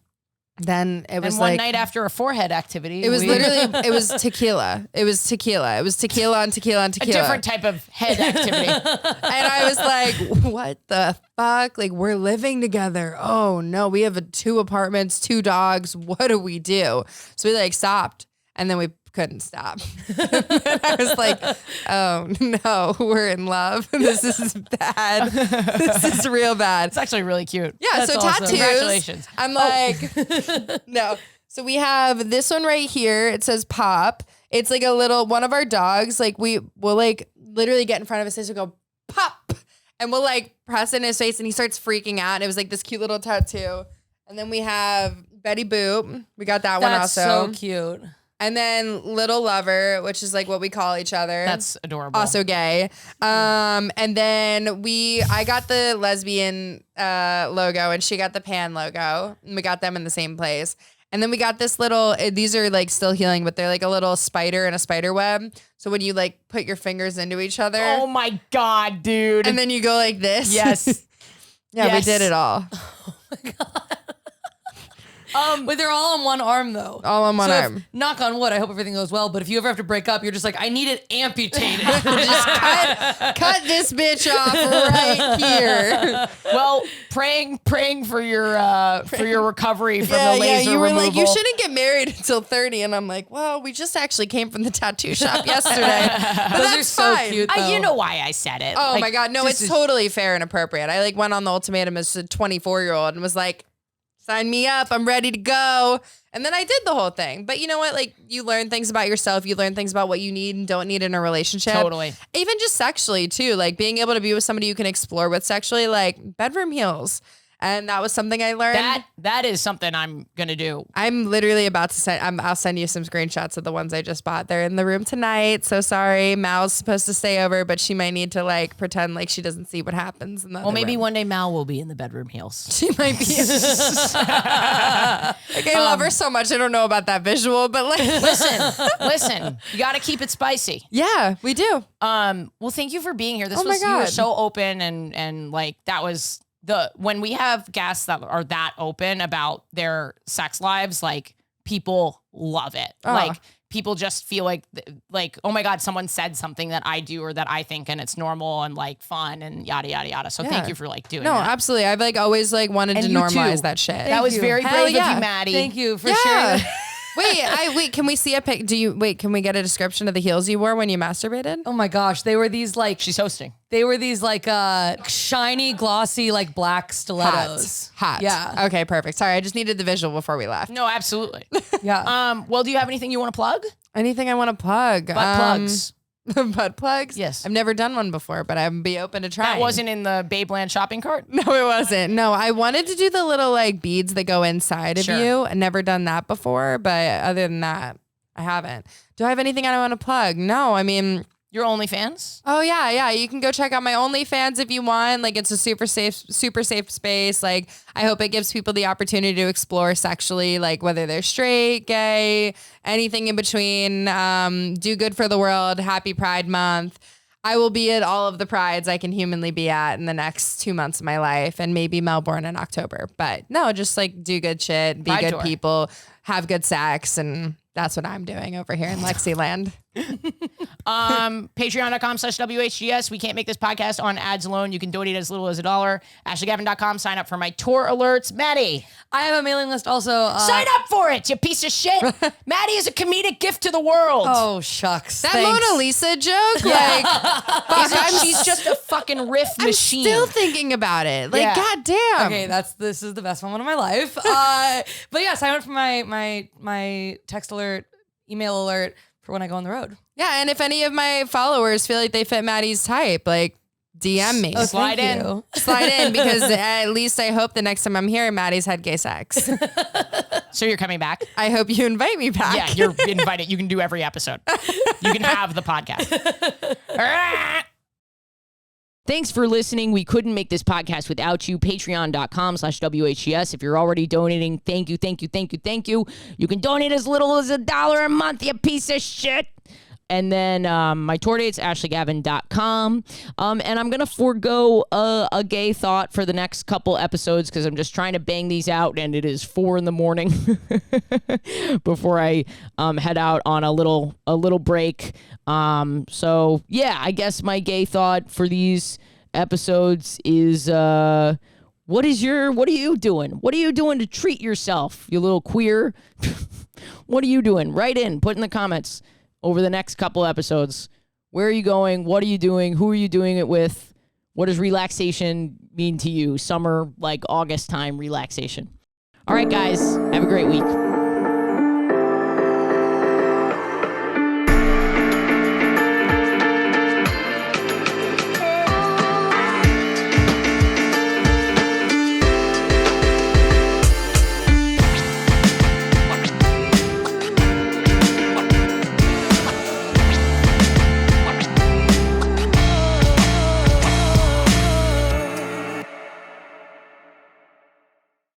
then it was And one like night after a forehead activity, it was we- literally it was tequila. It was tequila. It was tequila on tequila on a tequila. different type of head activity. And I was like, what the fuck? Like, we're living together. Oh no, we have 2 apartments, 2 dogs. What do we do? So we like stopped and then we couldn't stop. And I was like, oh no, we're in love. This is bad. This is real bad. It's actually really cute. Yeah, That's so awesome. tattoos. Congratulations. I'm like, no. So we have this one right here. It says Pop. It's like a little one of our dogs. Like we will like literally get in front of his face and go Pop, and we'll like press in his face, and he starts freaking out. And it was like this cute little tattoo. And then we have Betty Boop. We got that one That's also. so cute. And then Little Lover, which is like what we call each other. That's adorable. Also gay. And then I got the lesbian logo and she got the pan logo. And we got them in the same place. And then we got this little, these are like still healing, but they're like a little spider and a spider web. So when you like put your fingers into each other Oh my God, dude. and then you go like this. yes. Yeah, Yes. we did it all. Wait, they're all on one arm though. All on one So if- arm. knock on wood. I hope everything goes well. But if you ever have to break up, you're just like, I need it amputated. Just cut this bitch off right here. Well, praying for your recovery from the laser you were removal. like, you shouldn't get married until 30. And I'm like, well, we just actually came from the tattoo shop yesterday. But Those are that's so fine. cute. You though. know why I said it. Oh Like, my God. No, just it's totally fair and appropriate. I like went on the ultimatum as a 24-year-old and was like, sign me up. I'm ready to go. And then I did the whole thing. But you know what? Like you learn things about yourself. You learn things about what you need and don't need in a relationship. Totally. Even just sexually too. Like being able to be with somebody you can explore with sexually, like bedroom heels. And that was something I learned. That is something I'm gonna do. I'm literally about to send. I'll send you some screenshots of the ones I just bought. They're in the room tonight. So sorry, Mal's supposed to stay over, but she might need to like pretend like she doesn't see what happens in the Well, other maybe room. one day Mal will be in the bedroom heels. She might be. Like, I love her so much. I don't know about that visual, but like, Listen, you got to keep it spicy. yeah, we do. Well, thank you for being here. This Oh my was you were God. so open and like that was when we have guests that are that open about their sex lives, like people love it. Oh. Like people just feel like oh my God, someone said something that I do or that I think and it's normal and like fun and yada yada yada. So Yeah. thank you for like doing No, that. absolutely. I've like always like wanted And to you normalize too. that shit. That was you. very Hell brave yeah. of you, Maddie. Thank you for Yeah. sharing. Wait, can we see a pic? Can we get a description of the heels you wore when you masturbated? Oh my gosh, they were these like She's hosting. shiny, glossy, like black stilettos. Hot. Yeah. Okay, perfect. Sorry, I just needed the visual before we left. No, absolutely. Yeah. Well, do you have anything you want to plug? Anything I want to plug? Butt plugs. Butt plugs? Yes. I've never done one before, but I'd be open to trying. That wasn't in the Babeland shopping cart? No, it wasn't. No, I wanted to do the little like beads that go inside of Sure. you. I've never done that before, but other than that, I haven't. Do I have anything I want to plug? No, I mean, Your OnlyFans? oh yeah. You can go check out my OnlyFans if you want. Like it's a super safe space. Like I hope it gives people the opportunity to explore sexually, like whether they're straight, gay, anything in between. Do good for the world. Happy Pride Month. I will be at all of the prides I can humanly be at in the next 2 months of my life and maybe Melbourne in October. But no, just like do good shit, be Pride good tour. people, have good sex. And that's what I'm doing over here in Lexiland. Patreon.com/WHGS. We can't make this podcast on ads alone. You can donate as little as $1. AshleyGavin.com. Sign up for my tour alerts. Maddie, I have a mailing list also. sign up for it, you piece of shit. Maddie is a comedic gift to the world. Oh shucks. That Thanks. Mona Lisa joke, like, She's just a fucking riff I'm machine. still thinking about it. Like, Yeah. goddamn. Okay, this is the best moment of my life. But yeah, sign up for my text alert, email alert for when I go on the road. Yeah, and if any of my followers feel like they fit Maddie's type, like DM me. Oh, Slide thank in. you. Slide in because at least I hope the next time I'm here, Maddie's had gay sex. So you're coming back? I hope you invite me back. Yeah, you're invited. You can do every episode. You can have the podcast. Thanks for listening. We couldn't make this podcast without you. Patreon.com/WHGS. If you're already donating, thank you, thank you, thank you, thank you. You can donate as little as $1 a month, you piece of shit. And then my tour date's ashleygavin.com. And I'm going to forego a gay thought for the next couple episodes because I'm just trying to bang these out, and it is 4 a.m. before I head out on a little break. So, yeah, I guess my gay thought for these episodes is what are you doing? What are you doing to treat yourself, you little queer? What are you doing? Write in, put in the comments. Over the next couple episodes, where are you going? What are you doing? Who are you doing it with? What does relaxation mean to you? Summer, like August time relaxation. All right, guys, have a great week.